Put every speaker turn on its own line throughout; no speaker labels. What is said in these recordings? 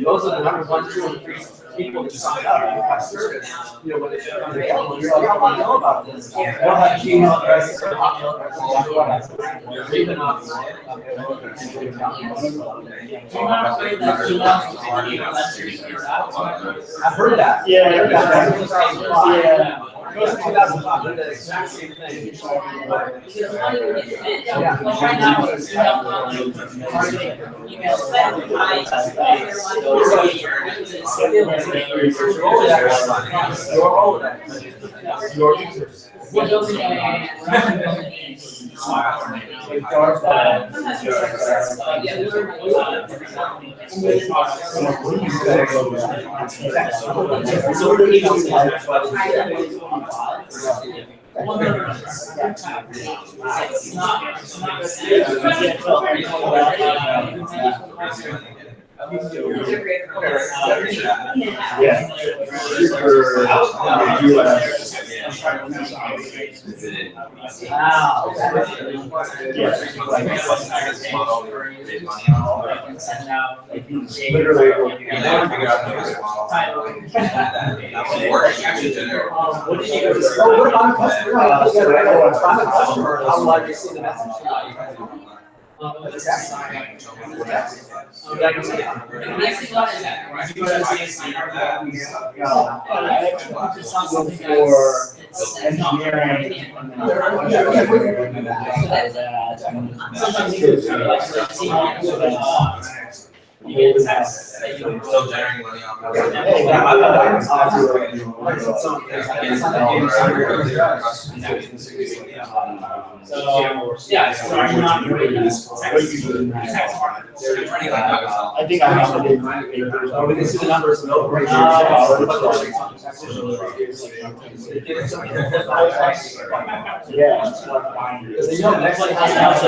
Those are the number 1, 2, and 3 people that sign up. You have service. You know, when they come available, you're like, I want to know about this. You don't have Gmail addresses or Hotmail addresses. Read them off. You're not afraid that I've heard that.
Yeah, I heard that.
Yeah. It goes to 2005, they're the exact same thing. Your users. You get text that you're still generating money off of it. So, yeah, so I'm not really text market.
I think I have to do
we can see the numbers.
Yeah.
Because they know next one has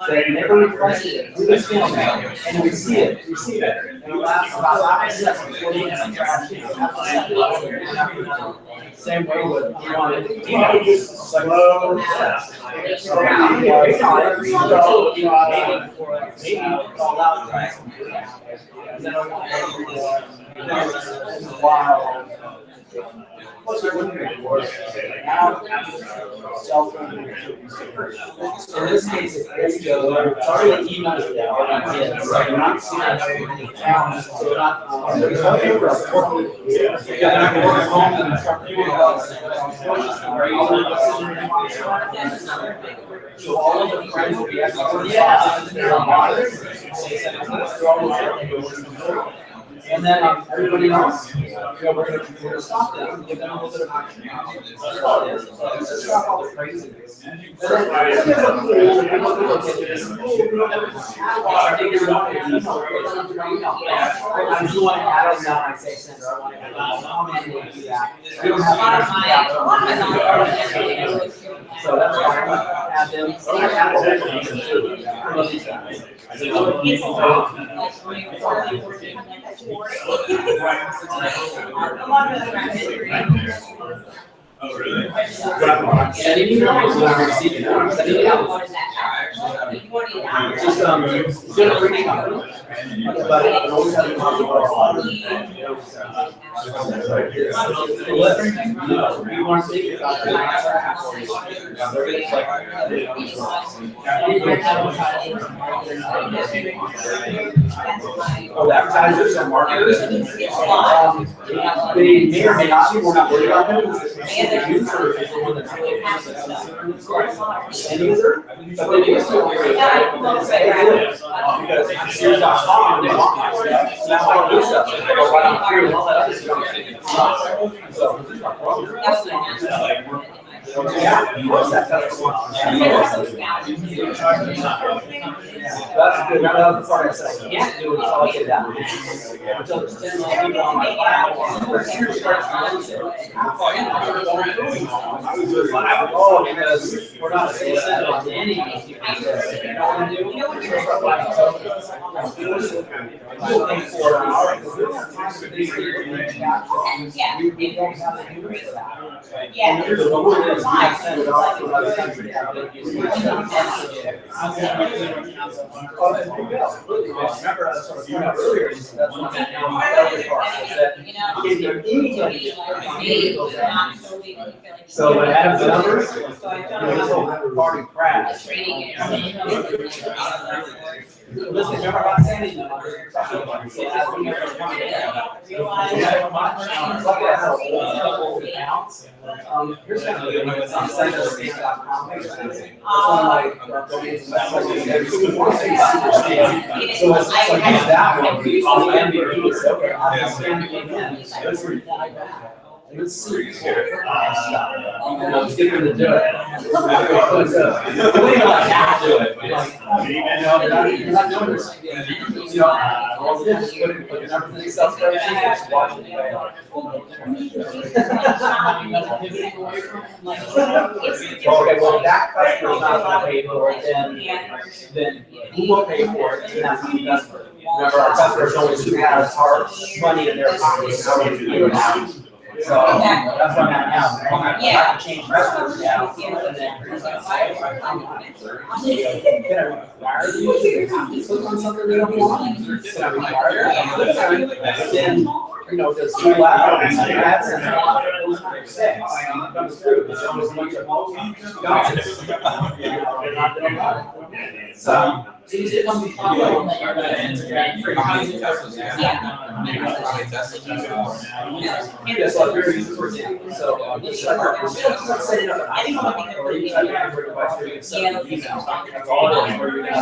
They never requested it. We just feel it, and we see it. We see it. And it lasts about 5 seconds before they get trash. Same way with you want it. Slow. In this case, it's already emailed it out. So you're not seeing it down. So you're not. So all of the friends will be And then everybody else, we're gonna stop them and give them a little bit of action. That's all it is. It's just not all the craziness. And then, I do want to add on that, I say, Sandra, I want to comment and do that. We don't have so that's why I add them.
It's a lot. A lot of them are history.
Oh, really?
Sending emails when I'm receiving them. Sending it out. Just, good for me. But it always has to come to our you want to think about advertisers and marketers, they may or may not be, we're not worried about them. The user is the one that's really end user, but they do still worry about because Sears.com, they want my stuff, so that's why I do stuff, and I go right on through and all that other stuff. So, yeah, what's that? That's good. Now the other part I said, I can't do it until I get that. Until there's 10 people on my platform. Oh, because we're not saying that on any of these people. You know what I do? We don't have the humor for that.
Yeah.
Remember, I sort of pointed out earlier, that's one of the part, is that if you're anybody, so when I have the numbers, party crash. Listen, remember about sending them. Here's kind of the one that's on ShadowBid.com. So it's like that one, all the MVPs, okay, I'll just scan it again. Let's see. And I'm skipping to do it. We don't like to do it. You're not doing this. Well, just put everything else there, just watch it. Okay, well, that customer's not gonna pay for it, then who will pay for it? And that's the customer. Remember, our customers always who has our money in their pockets. So that's what I'm at now. I'm gonna change restaurants now. And then require the user to click on something they don't want. Can I require that? Then, does too loud and ads and those kind of things comes through. It's almost much of so these become the problem that you're going to integrate for yeah, so very easy for example. So let's set it up. I think one thing that really that's all it is where you're going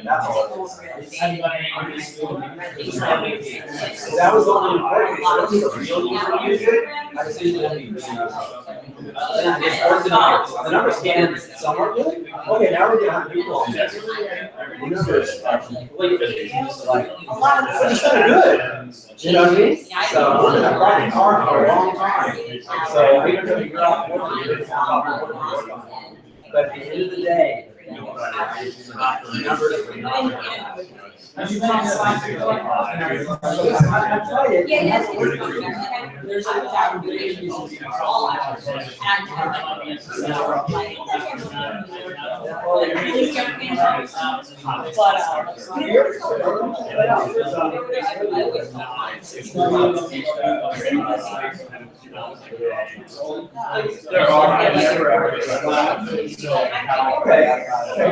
that's all it is. That was the only important thing. So the real user use it. I just use the numbers can somewhat really. Okay, now we're gonna have people on this. The numbers are completely like it's kind of good. You know what I mean? So we're gonna ride the car for a long time. So we're gonna figure out what it is. But at the end of the day, the numbers are not. I tell you, there's a lot of issues all out there.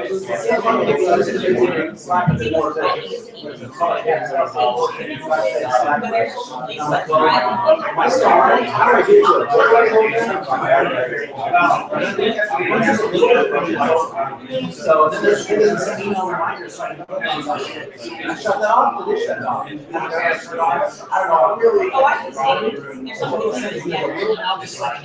So then there's an email reminder, so I know I shut that off, it is shut off. I don't know, really.
Oh, I can see, there's somebody who says, yeah, and I'll just like,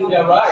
Yeah, right.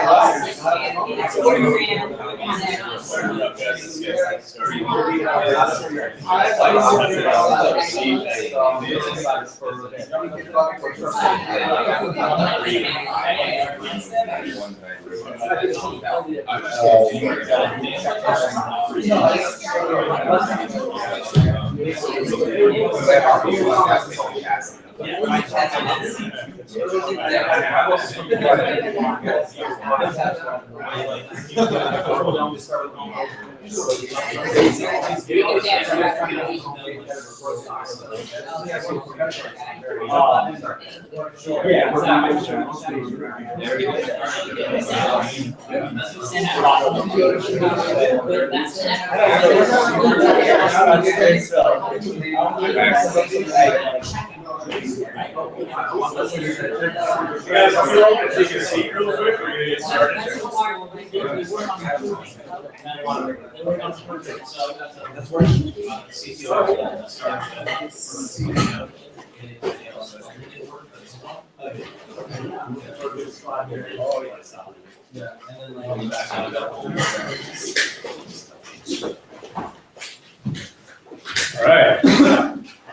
All right,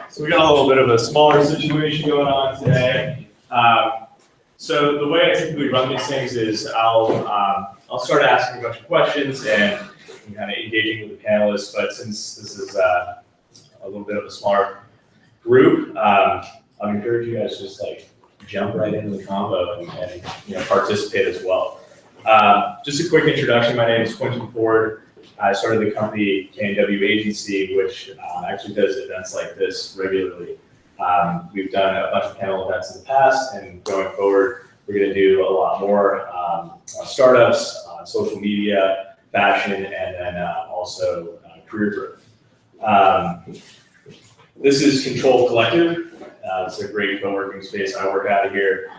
so we got a little bit of a smaller situation going on today. So the way I typically run these things is I'll start asking a bunch of questions and kind of engaging with the panelists. But since this is a little bit of a smaller group, I'd encourage you guys to just like jump right into the combo and participate as well. Just a quick introduction. My name is Quentin Ford. I started the company KNW Agency, which actually does events like this regularly. We've done a bunch of panel events in the past, and going forward, we're going to do a lot more startups, social media, fashion, and then also career growth. This is Control Collective. It's a great co-working space. I work out of here.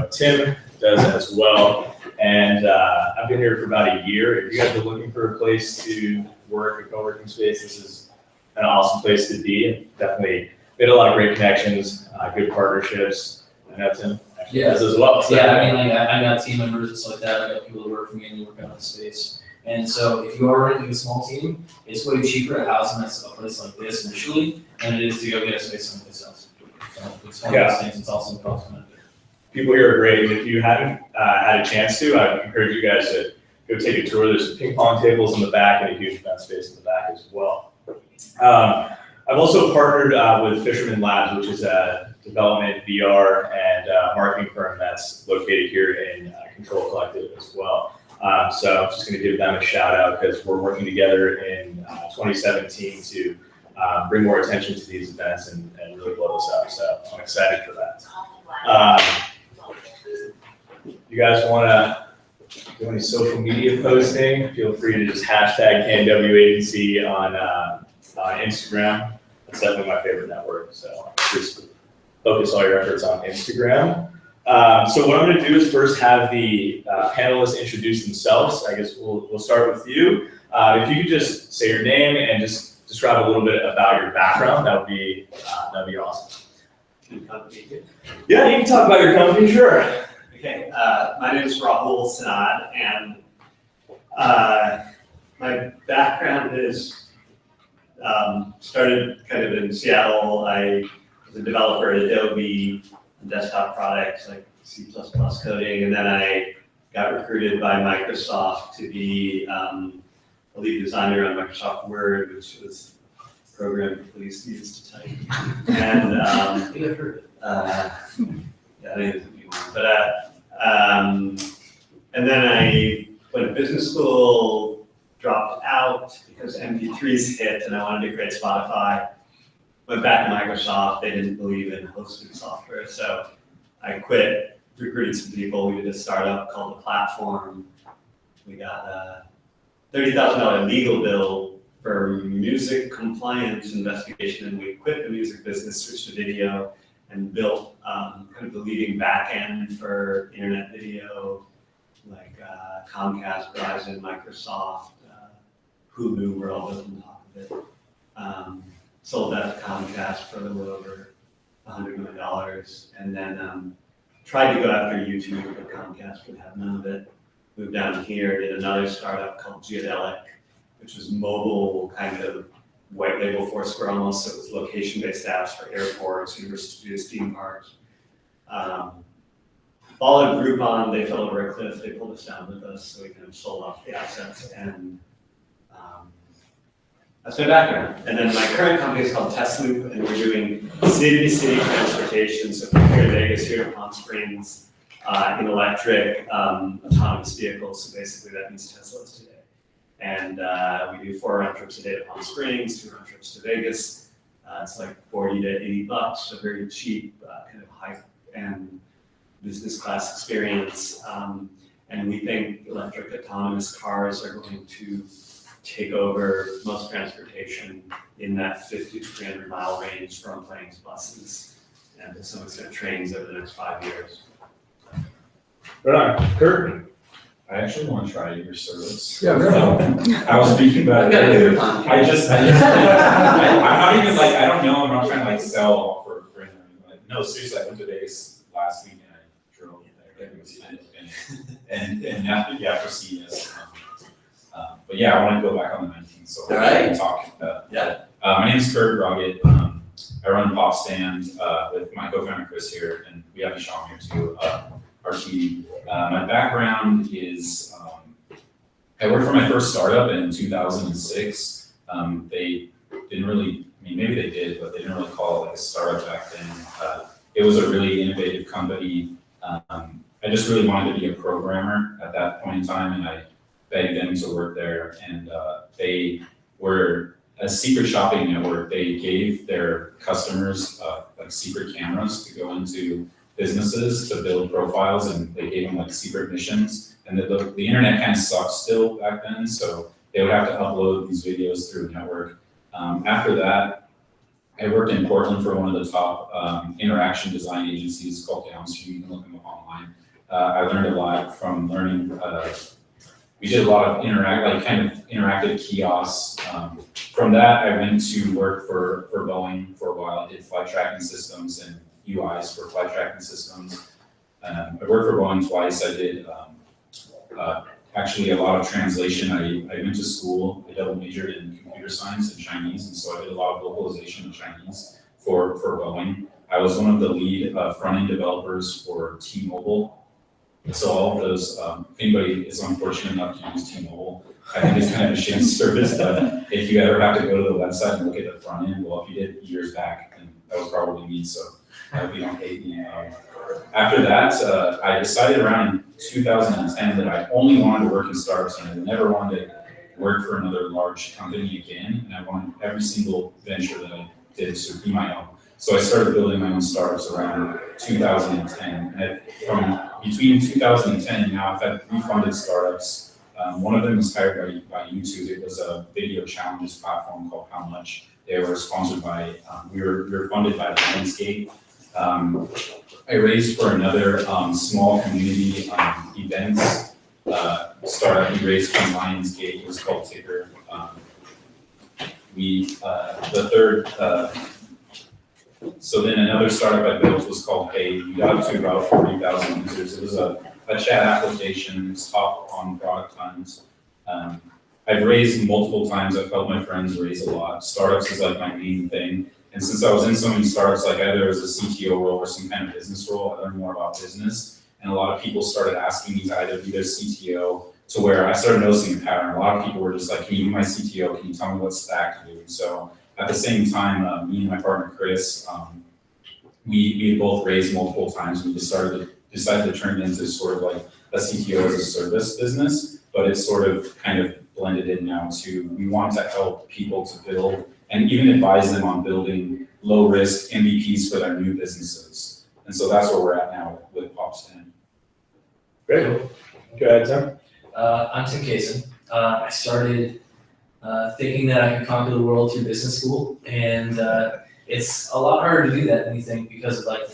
Tim does as well. And I've been here for about a year. If you guys are looking for a place to work, a co-working space, this is an awesome place to be. Definitely made a lot of great connections, good partnerships. I know Tim actually does as well. So.
Yeah, I got team members and stuff like that. I got people that work for me and work out in the space. And so if you are renting a small team, it's way cheaper to house them at a place like this initially than it is to go get a space someplace else. So it's one of those things. It's also cost benefit.
People here are great, and if you haven't had a chance to, I encourage you guys to go take a tour. There's some ping pong tables in the back and a huge event space in the back as well. I've also partnered with Fisherman Labs, which is a development, VR, and marketing firm that's located here in Control Collective as well. So I'm just going to give them a shout out because we're working together in 2017 to bring more attention to these events and really blow this up. So I'm excited for that. You guys want to do any social media posting? Feel free to just hashtag KNW Agency on Instagram. That's definitely my favorite network. So just focus all your efforts on Instagram. So what I'm going to do is first have the panelists introduce themselves. I guess we'll start with you. If you could just say your name and just describe a little bit about your background, that'd be awesome. Yeah, you can talk about your company, sure.
Okay, my name is Rahul Sanad, and my background is started kind of in Seattle. I was a developer at Adobe, desktop products like C++ coding, and then I got recruited by Microsoft to be a lead designer on Microsoft Word, which was a program police used to type. And yeah, I think it's a new one. But and then I went to business school, dropped out because MP3s hit, and I wanted to create Spotify. Went back to Microsoft. They didn't believe in hosting software, so I quit, recruited some people. We did a startup called The Platform. We got a $30,000 legal bill for music compliance investigation, and we quit the music business, switched to video, and built kind of the leading back end for internet video, like Comcast, Verizon, Microsoft, Hulu were all built on top of it. Sold that to Comcast for a little over $100 million, and then tried to go after YouTube, but Comcast would have none of it. Moved down here, did another startup called Geodelic, which was mobile kind of white label Foursquare almost. So it was location-based apps for airports, universities, theme parks. Followed Groupon, they fell over a cliff, they pulled us down with us, so we kind of sold off the assets, and that's my background. And then my current company is called Tesloop, and we're doing city-to-city transportation. So from here to Vegas, here to Palm Springs, in electric autonomous vehicles. So basically that means Teslas today. And we do 4 round trips a day to Palm Springs, 2 round trips to Vegas. It's like $40 to $80, so very cheap, kind of high-end business class experience. And we think electric autonomous cars are going to take over most transportation in that 50 to 300 mile range from planes, buses, and to some extent trains over the next 5 years.
Right on. Kurt?
I actually want to try your service.
Yeah, really.
I was thinking about it earlier. I'm not even like, I don't know, I'm not trying to like sell for anything. Like, no, seriously, I went to Vegas last week and I drove there and now, for CES. But yeah, I want to go back on the 19th, so I can talk. My name is Kurt Roggett. I run Popstand with my co-founder Chris here, and we have Sean here too, our team. My background is, I worked for my first startup in 2006. They didn't really, I mean, maybe they did, but they didn't really call it like a startup back then. It was a really innovative company. I just really wanted to be a programmer at that point in time, and I begged them to work there, and they were a secret shopping network. They gave their customers like secret cameras to go into businesses to build profiles, and they gave them like secret missions. And the internet kind of sucked still back then, so they would have to upload these videos through a network. After that, I worked in Portland for one of the top interaction design agencies called Downstream. You can look them up online. I learned a lot from learning. We did a lot of interactive kiosks. From that, I went to work for Boeing for a while. I did flight tracking systems and UIs for flight tracking systems. I worked for Boeing twice. I did actually a lot of translation. I went to school. I double majored in computer science and Chinese, and so I did a lot of localization of Chinese for Boeing. I was one of the lead front-end developers for T-Mobile. So all of those, if anybody is unfortunate enough to use T-Mobile, I think it's kind of a shitty service, but if you ever have to go to the website and look at the front end, well, if you did years back, then that was probably me, so I hope you don't hate me. After that, I decided around in 2010 that I only wanted to work in startups and I never wanted to work for another large company again, and I wanted every single venture that I did to be my own. So I started building my own startups around 2010. And from between 2010 and now, I've had 3 funded startups. One of them was hired by YouTube. It was a video challenges platform called How Much. They were sponsored by, we were funded by Landscape. I raised for another small community events startup. We raised from Lionsgate. It was called Ticker. The third, so then another startup I built was called Hey. We got up to about 40,000 users. It was a chat application. It was top on product hunt. I've raised multiple times. I've helped my friends raise a lot. Startups is like my main thing. And since I was in so many startups, like either as a CTO role or some kind of business role, I learned more about business. And a lot of people started asking me to either be their CTO, to where I started noticing a pattern. A lot of people were just like, can you be my CTO? Can you tell me what stack to do? So at the same time, me and my partner, Chris, we had both raised multiple times. We decided to turn it into sort of like a CTO as a service business, but it's sort of kind of blended in now to, we want to help people to build and even advise them on building low risk MVPs for their new businesses. And so that's where we're at now with Popstand.
Great. Go ahead, Tim.
I'm Tim Kaysen. I started thinking that I could conquer the world through business school, and it's a lot harder to do that than you think because of like the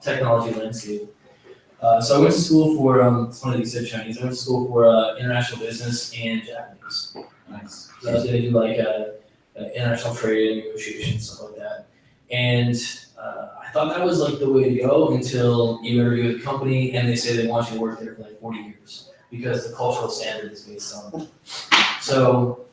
technology landscape. So I went to school for, it's funny that you said Chinese, I went to school for international business and Japanese.
Nice.
So I was gonna do like international trade and negotiations, stuff like that. And I thought that was like the way to go until you interview with a company and they say they want you to work there for like 40 years because the cultural standard is based on it. So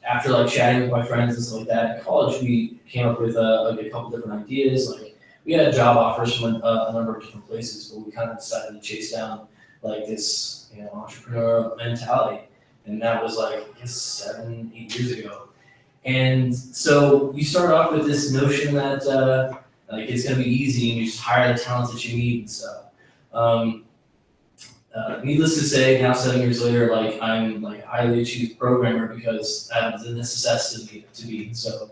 after like chatting with my friends and stuff like that in college, we came up with like a couple different ideas. Like we had job offers from a number of different places, but we kind of decided to chase down like this, entrepreneurial mentality. And that was like, I guess 7-8 years ago. And so you start off with this notion that like it's gonna be easy and you just hire the talents that you need and stuff. Needless to say, now 7 years later, like I'm like a highly achieved programmer because that was a necessity to be. So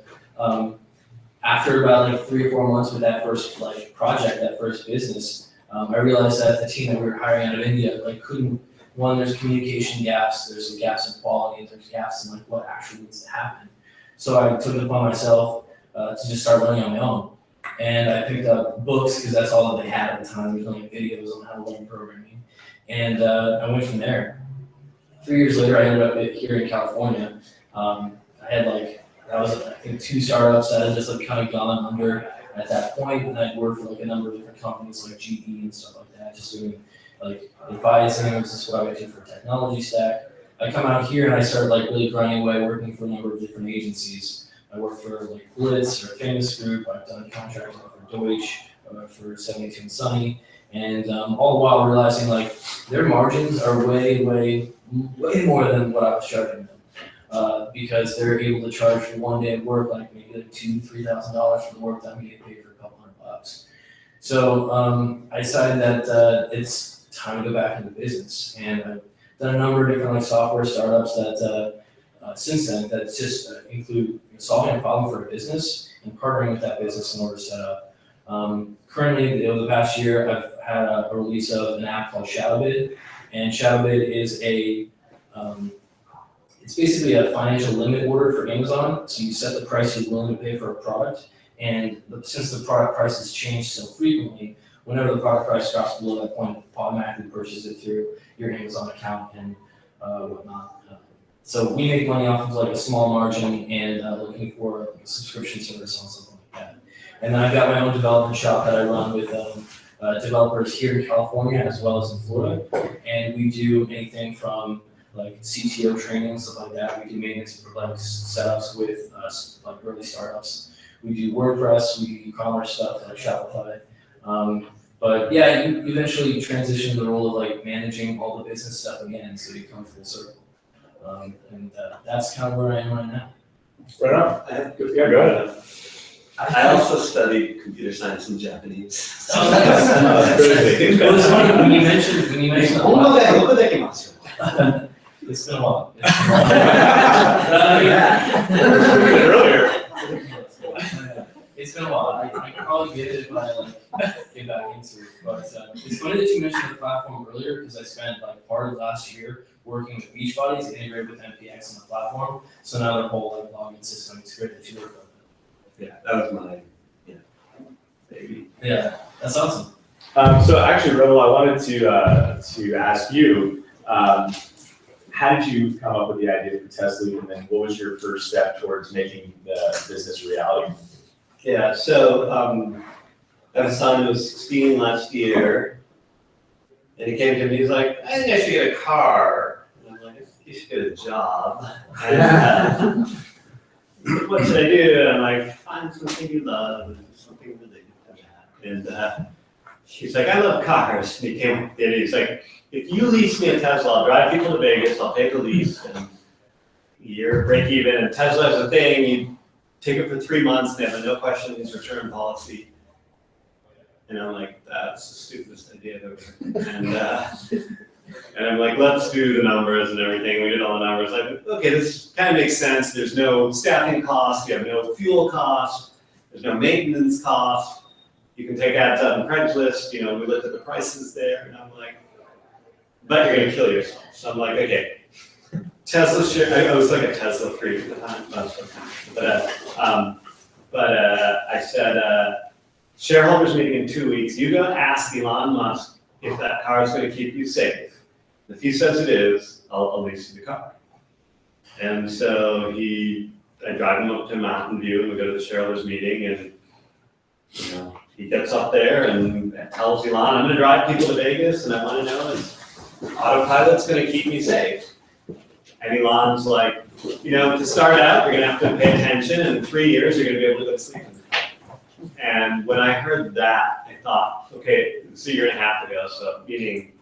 after about like 3 or 4 months with that first like project, that first business, I realized that the team that we were hiring out of India like couldn't. One, there's communication gaps, there's gaps in quality, there's gaps in like what actually needs to happen. So I took it upon myself to just start learning on my own. And I picked up books because that's all that they had at the time. There's only videos on how to learn programming. And I went from there. 3 years later, I ended up here in California. I had like, that was I think 2 startups that had just like kind of gone under at that point. And I'd worked for like a number of different companies like GE and stuff like that, just doing like advising. This is what I would do for a technology stack. I come out here and I started like really grinding away, working for a number of different agencies. I worked for like Blitz or Famous Group. I've done contracting for Deutsche, for 72 and Sunny, and all the while realizing like their margins are way more than what I was charging them, because they're able to charge for 1 day of work like maybe like $2,000-$3,000 for the work that I'm getting paid for a couple $100. So I decided that it's time to go back into business, and I've done a number of different like software startups that since then that just include solving a problem for a business and partnering with that business in order to set up. Currently, over the past year, I've had a release of an app called ShadowBid, and ShadowBid is it's basically a financial limit order for Amazon. So you set the price you're willing to pay for a product, and since the product prices change so frequently, whenever the product price drops below that point, automatically purchase it through your Amazon account and whatnot. So we make money off of like a small margin and looking for like a subscription service on something like that. And then I've got my own development shop that I run with developers here in California as well as in Florida. And we do anything from like CTO training and stuff like that. We do maintenance for like setups with like early startups. we do WordPress, we do e-commerce stuff like Shopify. But yeah, you eventually transition to the role of like managing all the business stuff again, so you come full circle. That's kind of where I am right now.
Right on. Yeah, go ahead.
I also studied computer science and Japanese.
Oh, nice. It was funny when you mentioned it's been a while.
Earlier.
It's been a while. I can probably get it if I like get back into it. But it's funny that you mentioned the platform earlier because I spent like part of last year working with Beachbody to integrate with MPX on the platform. So now their whole like login system, it's great that you work on that.
Yeah, that was my baby.
Yeah, that's awesome.
So actually, Rebel, I wanted to ask you, how did you come up with the idea for Tesloop, and then what was your first step towards making the business a reality?
Yeah, so I have a son who was 16 last year, and he came to me, he's like, I think I should get a car. And I'm like, you should get a job. And, what should I do? And I'm like, find something you love, and something related to that. And he's like, I love cars. And he came up and he's like, if you lease me a Tesla, I'll drive people to Vegas, I'll pay the lease, and you're break even. And Tesla has a thing, you take it for 3 months, they have a no questions return policy. And I'm like, that's the stupidest idea ever. And I'm like, let's do the numbers and everything. We did all the numbers. Like, okay, this kind of makes sense. There's no staffing cost, you have no fuel cost, there's no maintenance cost. You can take ads out on Craigslist, we looked at the prices there, and I'm like, but you're gonna kill yourself. So I'm like, okay, Tesla share, I was like a Tesla freak at the time, but I said, shareholders meeting in 2 weeks, you go ask Elon Musk if that car is gonna keep you safe. If he says it is, I'll lease you the car. And so I drive him up to Mountain View, and we go to the shareholders meeting, and he gets up there and tells Elon, I'm gonna drive people to Vegas, and I wanna know if autopilot's gonna keep me safe. And Elon's like, to start out, you're gonna have to pay attention, and in 3 years, you're gonna be able to go to sleep. And when I heard that, I thought, okay, so you're gonna have to go, so meaning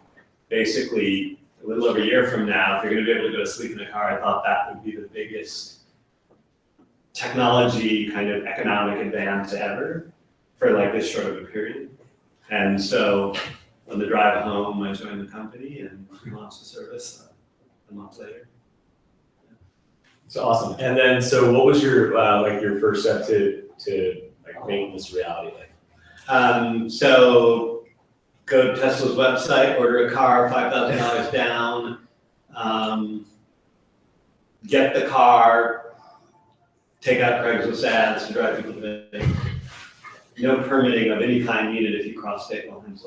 basically a little over a year from now, if you're gonna be able to go to sleep in a car, I thought that would be the biggest technology kind of economic advance ever for like this short of a period. And so on the drive home, I joined the company and we launched the service a month later.
It's awesome. And then, so what was your your first step to like making this reality?
So go to Tesla's website, order a car, $5,000 down, get the car, take out Craigslist ads to drive people to Vegas. No permitting of any kind needed if you cross state lines.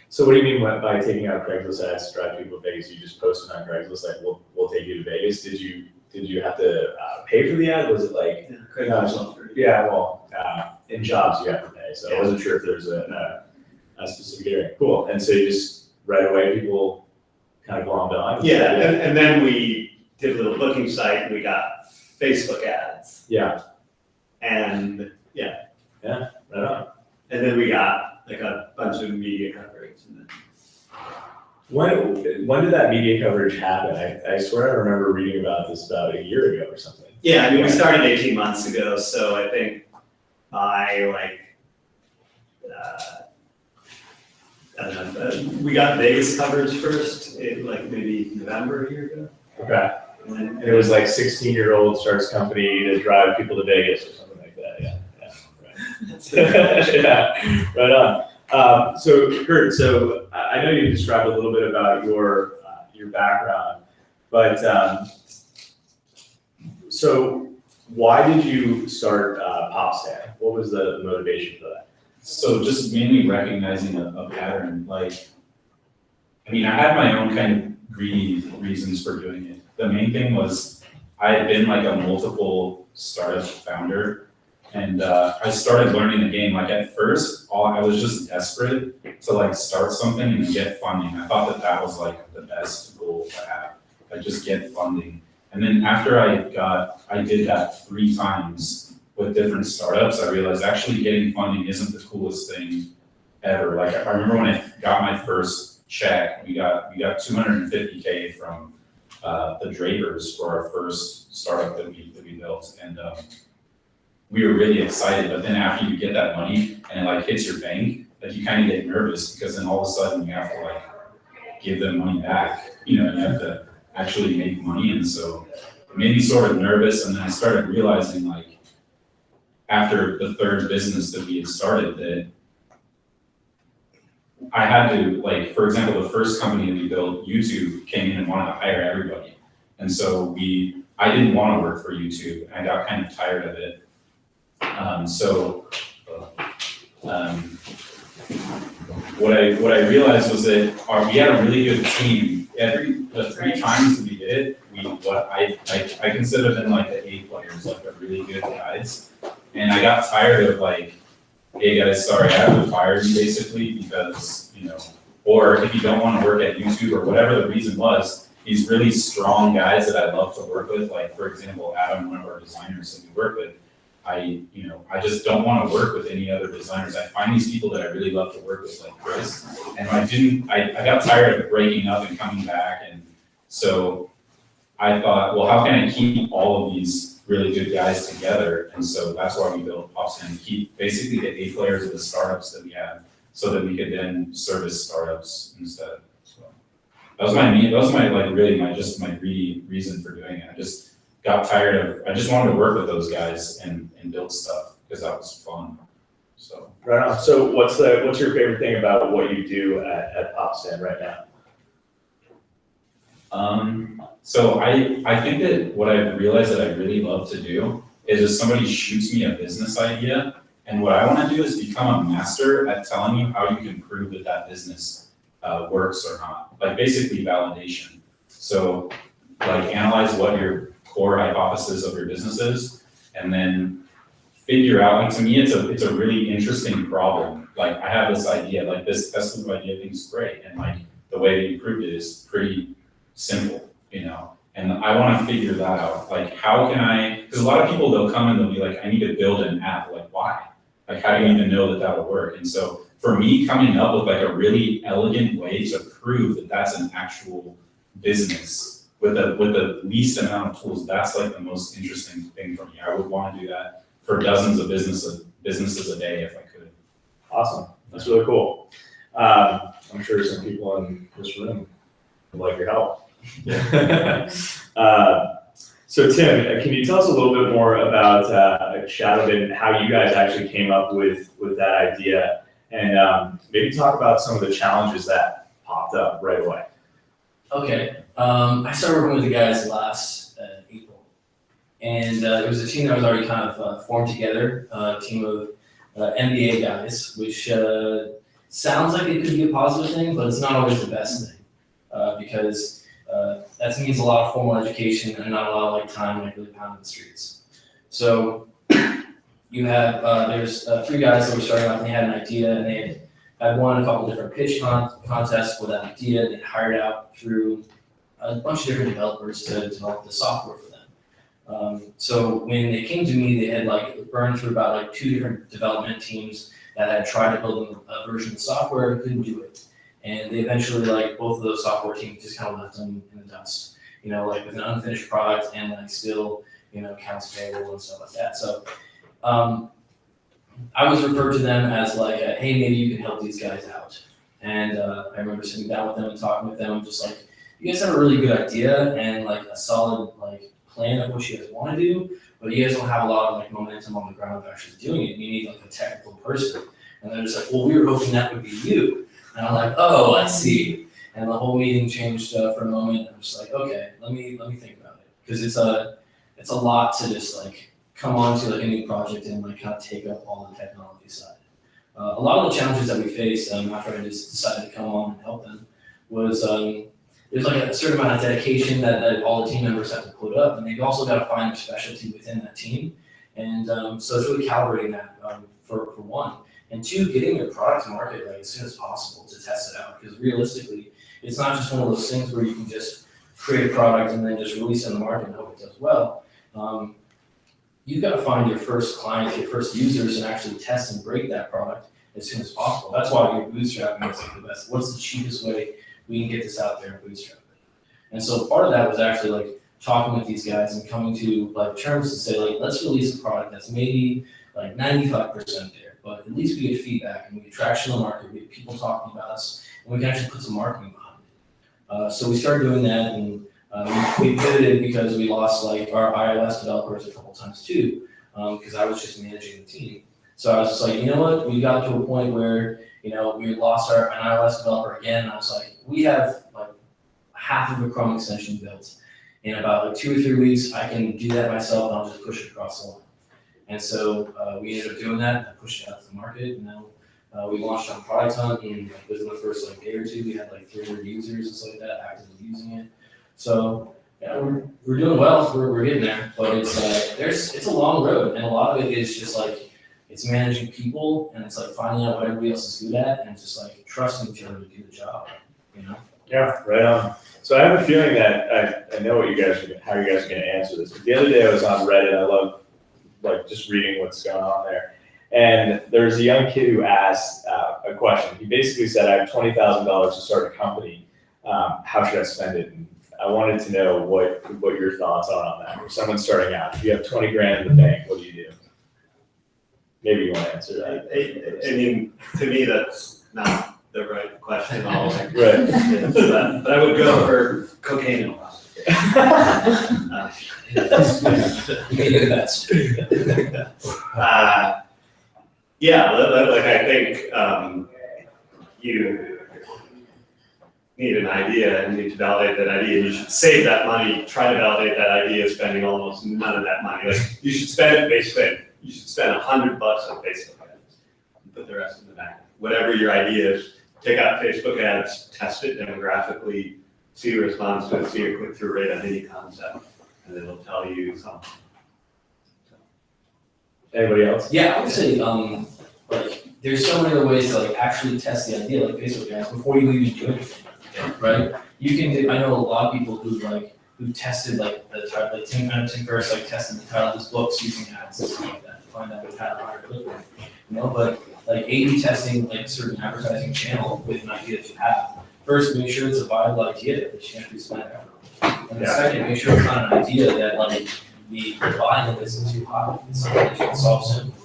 So what do you mean by taking out Craigslist ads to drive people to Vegas? You just posted on Craigslist like, we'll take you to Vegas. Did you have to pay for the ad? Was it like?
Yeah, Craigslist free.
Yeah, well, in jobs you have to pay. So I wasn't sure if there's a specific area. Cool. And so you just right away people kind of glommed on.
Yeah, and then we did a little booking site and we got Facebook ads.
Yeah.
And
right on.
And then we got like a bunch of media coverage. And then
When did that media coverage happen? I swear I remember reading about this about a year ago or something.
Yeah, I mean, we started 18 months ago, so I think by I don't know, we got Vegas coverage first, in maybe November a year ago.
Okay.
And
It was like 16-year-old starts company to drive people to Vegas or something like that. Yeah, right. Yeah, right on. So Kurt, I know you described a little bit about your background, but so why did you start Popstand? What was the motivation for that?
So just mainly recognizing a pattern, I had my own kind of greedy reasons for doing it. The main thing was I had been like a multiple startup founder, and I started learning the game. At first, I was just desperate to start something and get funding. I thought that was the best goal to have, just get funding. And then after I did that 3 times, with different startups, I realized actually getting funding isn't the coolest thing ever. Like I remember when I got my first check, we got $250K from the Drapers for our first startup that we built, and we were really excited. But then after you get that money and it like hits your bank, like you kind of get nervous because then all of a sudden you have to like give them money back, you know, and you have to actually make money, and so it made me sort of nervous. And then I started realizing like after the third business that we had started that I had to, like, for example, the first company that we built, YouTube, came in and wanted to hire everybody. And so I didn't want to work for YouTube. I got kind of tired of it. What I realized was that we had a really good team. The 3 times that we did it, I consider them like the A players, like the really good guys. And I got tired of like, hey guys, sorry, I have to fire you basically because, you know, or if you don't want to work at YouTube or whatever the reason was, these really strong guys that I love to work with, like for example, Adam, one of our designers that we work with, I just don't want to work with any other designers. I find these people that I really love to work with, like Chris, and I got tired of breaking up and coming back, and so I thought, well, how can I keep all of these really good guys together? And so that's why we built Popstand, to keep basically the A players of the startups that we had, so that we could then service startups instead. So that was my reason for doing it. I just got tired I just wanted to work with those guys and build stuff because that was fun. So
Right on. So what's your favorite thing about what you do at Popstand right now?
So I think that what I've realized that I really love to do is if somebody shoots me a business idea, and what I want to do is become a master at telling you how you can prove that business works or not. Like basically validation. So like analyze what your core hypothesis of your business is, and then figure out, like to me it's a really interesting problem. Like I have this idea, like this Tesloop idea thing's great, and like the way that you proved it is pretty simple, you know, and I want to figure that out. Like how can because a lot of people, they'll come and they'll be like, I need to build an app. Like why? Like how do you even know that that'll work? And so for me, coming up with like a really elegant way to prove that that's an actual business with the least amount of tools, that's like the most interesting thing for me. I would want to do that for dozens of businesses a day if I could.
Awesome. That's really cool. I'm sure some people in this room would like your help. So Tim, can you tell us a little bit more about ShadowBid and how you guys actually came up with that idea, and maybe talk about some of the challenges that popped up right away?
Okay, I started working with the guys last April, and it was a team that was already kind of formed together, a team of MBA guys, which sounds like it could be a positive thing, but it's not always the best thing, because that means a lot of formal education and not a lot of like time like really pounding the streets. So you have there's 3 guys that were starting out, and they had an idea, and they had won a couple different pitch contests for that idea. They hired out through a bunch of different developers to develop the software for them. So when they came to me, they had like burned through about like 2 different development teams that had tried to build a version of the software and couldn't do it. And they eventually, like, both of those software teams just kind of left them in the dust, you know, like with an unfinished product and like still, you know, accounts payable and stuff like that. So I was referred to them as like, hey, maybe you can help these guys out. And I remember sitting down with them and talking with them, just like, you guys have a really good idea and like a solid like plan of what you guys want to do, but you guys don't have a lot of like momentum on the ground of actually doing it. You need like a technical person. And they're just like, well, we were hoping that would be you. And I'm like, oh, I see. And the whole meeting changed for a moment. I'm just like, okay, let me think about it, because it's a lot to just like come on to like a new project and like kind of take up all the technology side. A lot of the challenges that we faced after I just decided to come on and help them was there's like a certain amount of dedication that all the team members have to put up, and they've also got to find their specialty within that team. And so it's really calibrating that for one. And 2, getting your product to market like as soon as possible to test it out, because realistically, it's not just one of those things where you can just create a product and then just release it on the market and hope it does well. you've got to find your first clients, your first users, and actually test and break that product as soon as possible. That's why you're bootstrapping is like the best. What's the cheapest way we can get this out there and bootstrap it? And so part of that was actually like talking with these guys and coming to like terms to say like, let's release a product that's maybe like 95% there, but at least we get feedback and we get traction in the market, we get people talking about us, and we can actually put some marketing behind it. So we started doing that, and we pivoted because we lost like our iOS developers a couple times too, because I was just managing the team. So I was just like, you know what, we got to a point where, you know, we lost an iOS developer again, and I was like, we have like half of a Chrome extension built. In about like 2 or 3 weeks, I can do that myself, and I'll just push it across the line. And so we ended up doing that, and I pushed it out to the market, and now we launched on Product Hunt, and within the first like day or two, we had like 300 users and stuff like that actively using it. So yeah, we're doing well, we're getting there, but it's a long road, and a lot of it is just like, it's managing people, and it's like finding out what everybody else is good at, and just like trusting each other to do the job, you know?
Yeah, right on. So I have a feeling that I know what how you guys are gonna answer this, but the other day I was on Reddit, I love like just reading what's going on there. And there's a young kid who asked a question. He basically said, I have $20,000 to start a company. How should I spend it? And I wanted to know what your thoughts are on that. If someone's starting out, if you have 20 grand in the bank, what do you do? Maybe you want to answer that.
I mean, to me, that's not the right question at all.
Right.
But I would go for cocaine and yeah, like I think you need an idea and need to validate that idea. You should save that money, try to validate that idea, spending almost none of that money. Like you should spend it basically. You should spend $100 on Facebook ads and put the rest in the bank. Whatever your idea is, take out Facebook ads, test it demographically, see the response to it, see your click-through rate on any concept, and it'll tell you something.
Anybody else?
Yeah, I would say, like, there's so many other ways to like actually test the idea, like Facebook ads, before you even do anything, right? You can do, I know a lot of people who tested like the title, like Tim Ferriss like tested the title of his books using ads and stuff like that to find out what had a higher click rate, you know, but like A/B testing like a certain advertising channel with an idea that you have. First, make sure it's a viable idea that you can't be spent effort on. And then second, make sure it's not an idea that like the buying of this is too high. It's something that you can solve simply,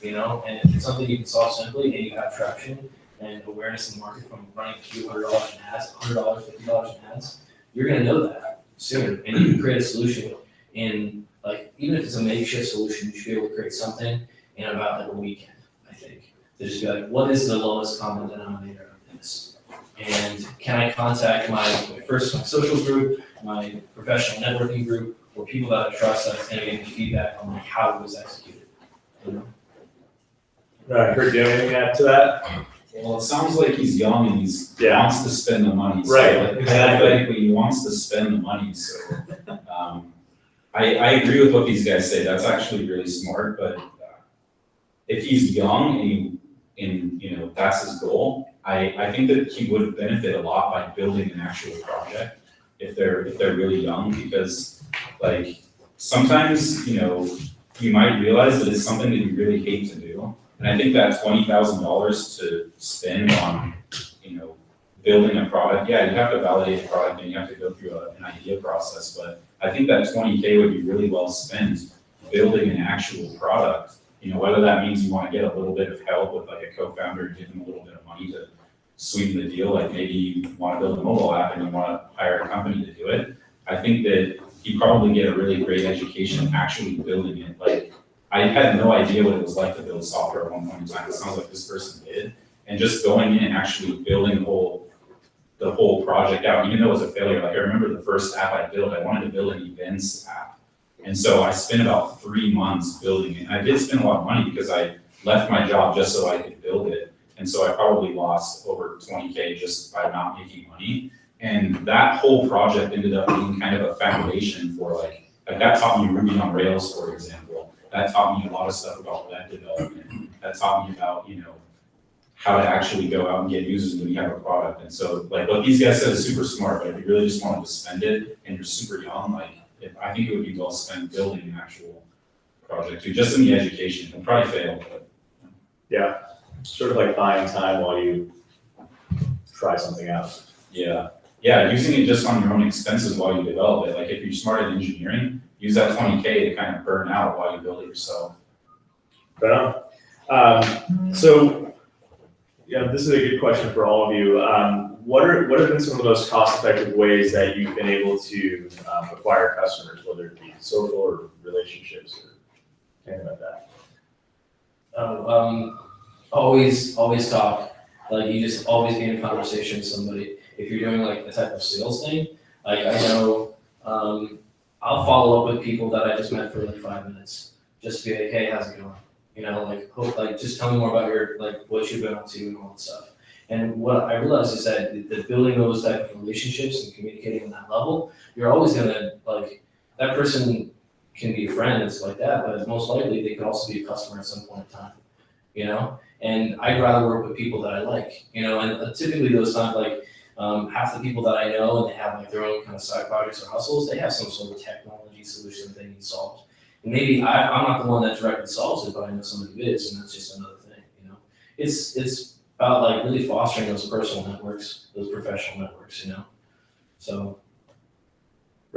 you know, and if it's something you can solve simply and you have traction and awareness in the market from running a few $100 in ads, $100, $50 in ads, you're gonna know that soon, and you can create a solution in like, even if it's a makeshift solution, you should be able to create something in about like a weekend, I think. To just be like, what is the lowest common denominator of this? And can I contact my social group, my professional networking group, or people that I trust that's gonna give me feedback on like how it was executed, you know?
Right, Kurt, do you have anything to add to that?
Well, it sounds like he's young and he wants to spend the money. So
Right,
like,
exactly.
hypothetically, he wants to spend the money, so. I agree with what these guys say, that's actually really smart, but if he's young and you know, that's his goal, I think that he would benefit a lot by building an actual project if they're really young, because like sometimes, you know, you might realize that it's something that you really hate to do. And I think that $20,000 to spend on, you know, building a product, yeah, you have to validate the product and you have to go through an idea process, but I think that $20K would be really well spent building an actual product. You know, whether that means you want to get a little bit of help with like a co-founder and give them a little bit of money to sweeten the deal, like maybe you want to build a mobile app and you want to hire a company to do it. I think that you probably get a really great education actually building it. Like, I had no idea what it was like to build software at one point in time. It sounds like this person did. And just going in and actually building the whole project out, even though it was a failure. Like I remember the first app I built, I wanted to build an events app. And so I spent about 3 months building it. I did spend a lot of money because I left my job just so I could build it. And so I probably lost over 20K just by not making money. And that whole project ended up being kind of a foundation for like that taught me Ruby on Rails, for example. That taught me a lot of stuff about web development. That taught me about, you know, how to actually go out and get users when you have a product. And so like what these guys said is super smart, but if you really just wanted to spend it and you're super young, like I think it would be well spent building an actual project too, just in the education. It'll probably fail, but.
Yeah, sort of like buying time while you try something out.
Yeah, using it just on your own expenses while you develop it. Like if you're smart at engineering, use that 20K to kind of burn out while you build it yourself.
Right on. So, yeah, this is a good question for all of you. What have been some of the most cost-effective ways that you've been able to acquire customers, whether it be social or relationships or anything like that?
Always talk. Like you just always be in a conversation with somebody. If you're doing like a type of sales thing, like I know, I'll follow up with people that I just met for like 5 minutes, just to be like, hey, how's it going? You know, like just tell me more about your like what you've been up to and all that stuff. And what I realized is that building those type of relationships and communicating on that level, you're always gonna like that person can be a friend and stuff like that, but most likely they could also be a customer at some point in time. You know, and I'd rather work with people that I like. You know, and typically those times like half the people that I know and they have like their own kind of side projects or hustles, they have some sort of technology solution that they need solved. And maybe I'm not the one that directly solves it, but I know somebody who is, and that's just another thing, you know. It's about like really fostering those personal networks, those professional networks, you know. So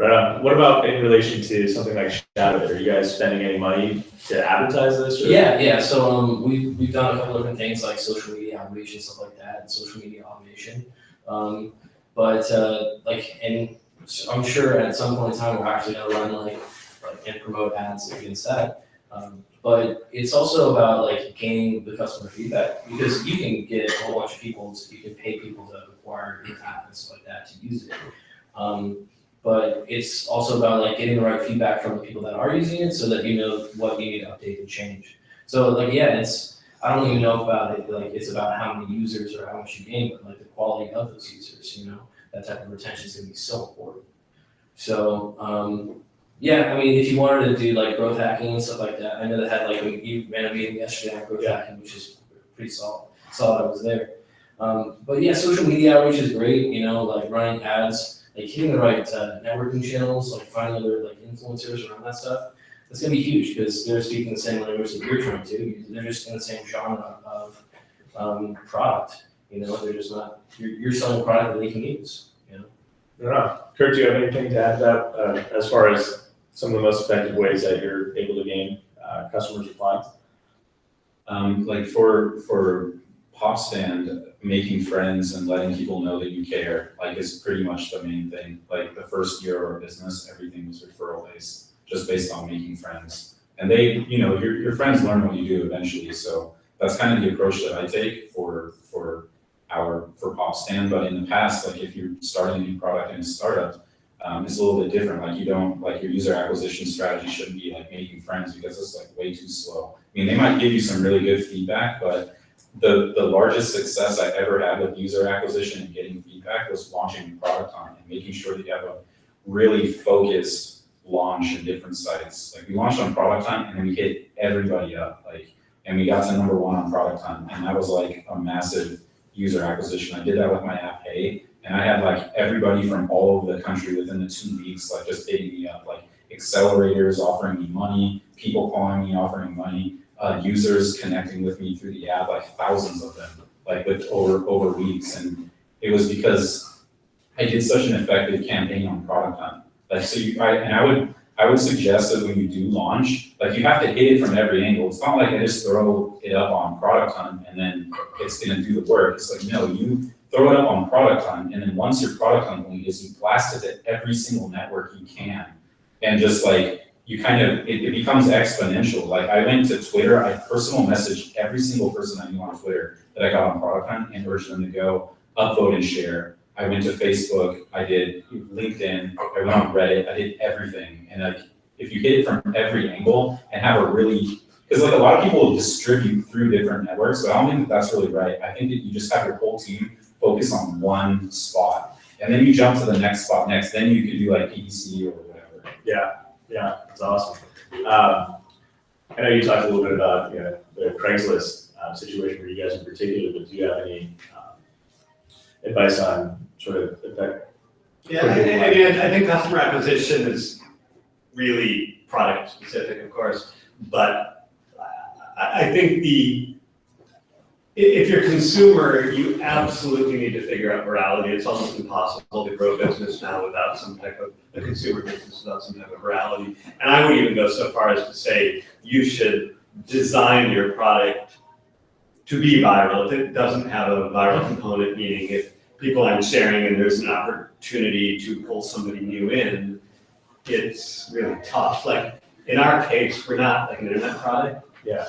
Right on. What about in relation to something like ShadowBid? Are you guys spending any money to advertise this? Or?
Yeah. So we've done a couple different things like social media outreach and stuff like that, and social media automation. And I'm sure at some point in time we're actually gonna run like and promote ads against that. But it's also about like gaining the customer feedback because you can get a whole bunch of people, you can pay people to acquire your app and stuff like that to use it. But it's also about like getting the right feedback from the people that are using it so that you know what you need to update and change. So like, yeah, I don't even know about it, like it's about how many users or how much you gain, but like the quality of those users, you know, that type of retention is gonna be so important. So, yeah, I mean, if you wanted to do like growth hacking and stuff like that, I know they had like, you ran a meeting yesterday on growth hacking, which is pretty solid I was there. But yeah, social media outreach is great, you know, like running ads, like hitting the right networking channels, like finding other like influencers around that stuff. It's gonna be huge because they're speaking the same language that you're trying to. They're just in the same genre of product. You know, they're just not. You're selling a product that they can use. You know.
Yeah. Kurt, do you have anything to add to that as far as some of the most effective ways that you're able to gain customers or clients?
Like for Popstand, making friends and letting people know that you care, like is pretty much the main thing. Like the first year of our business, everything was referral based, just based on making friends. And they, you know, your friends learn what you do eventually. So that's kind of the approach that I take for Popstand. But in the past, like if you're starting a new product in a startup, it's a little bit different. Like you don't, like your user acquisition strategy shouldn't be like making friends because it's like way too slow. I mean, they might give you some really good feedback, but the largest success I ever had with user acquisition and getting feedback was launching a product on it and making sure that you have a really focused launch in different sites. Like we launched on Product Hunt and then we hit everybody up, like, and we got to #1 on Product Hunt, and that was like a massive user acquisition. I did that with my app Hey, and I had like everybody from all over the country within the 2 weeks, like just hitting me up, like accelerators offering me money, people calling me offering money, users connecting with me through the app, like thousands of them, like with over weeks. And it was because I did such an effective campaign on Product Hunt. Like, so I would suggest that when you do launch, like you have to hit it from every angle. It's not like I just throw it up on Product Hunt and then it's gonna do the work. It's like, no, you throw it up on Product Hunt, and then once your Product Hunt lead is, you blast it to every single network you can. And just like, you kind of, it becomes exponential. Like I went to Twitter, I personal messaged every single person I knew on Twitter that I got on Product Hunt and urged them to go upvote and share. I went to Facebook, I did LinkedIn, I went on Reddit, I did everything. And like, if you hit it from every angle and have a really, because like a lot of people will distribute through different networks, but I don't think that's really right. I think that you just have your whole team focus on one spot. And then you jump to the next spot next, then you can do like PPC or whatever.
Yeah, that's awesome. I know you talked a little bit about the Craigslist situation for you guys in particular, but do you have any advice on sort of effect?
Yeah, I think customer acquisition is
really product specific, of course, but I think if you're a consumer, you absolutely need to figure out virality. It's almost impossible to grow a business now without some type of, a consumer business without some type of virality. And I would even go so far as to say you should design your product to be viral. If it doesn't have a viral component, meaning if people aren't sharing and there's an opportunity to pull somebody new in, it's really tough. Like in our case, we're not like an internet product.
Yeah.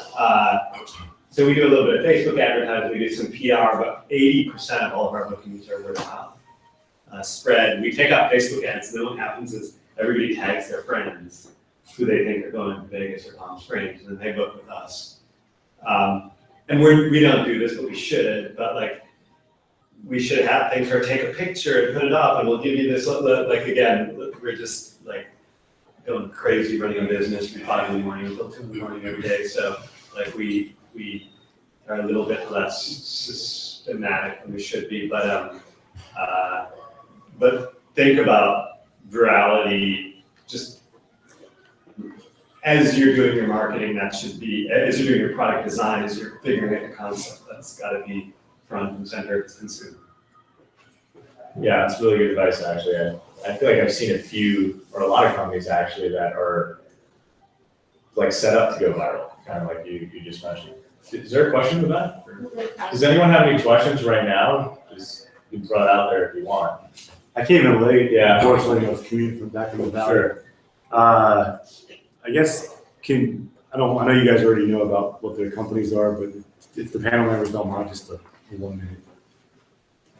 So we do a little bit of Facebook advertising, we do some PR, but 80% of all of our bookings are word of mouth. Spread. We take out Facebook ads, and then what happens is everybody tags their friends who they think are going to Vegas or Palm Springs, and then they book with us. And we don't do this, but we should. But like, we should have things where take a picture and put it up, and we'll give you this. Like again, we're just like going crazy running a business from 5 in the morning until 2 in the morning every day. So like we are a little bit less systematic than we should be. But think about virality just as you're doing your marketing. That should be, as you're doing your product design, as you're figuring out the concept, that's got to be front and center of the consumer.
Yeah, it's really good advice, actually. I feel like I've seen a few, or a lot of companies actually, that are like set up to go viral, kind of like you just mentioned. Is there a question about that? Does anyone have any questions right now? Just you can throw it out there if you want.
I came in late.
Yeah.
Unfortunately, I was commuting from back from the valley.
Sure.
I guess I know you guys already know about what their companies are, but if the panel members don't mind, just a 1 minute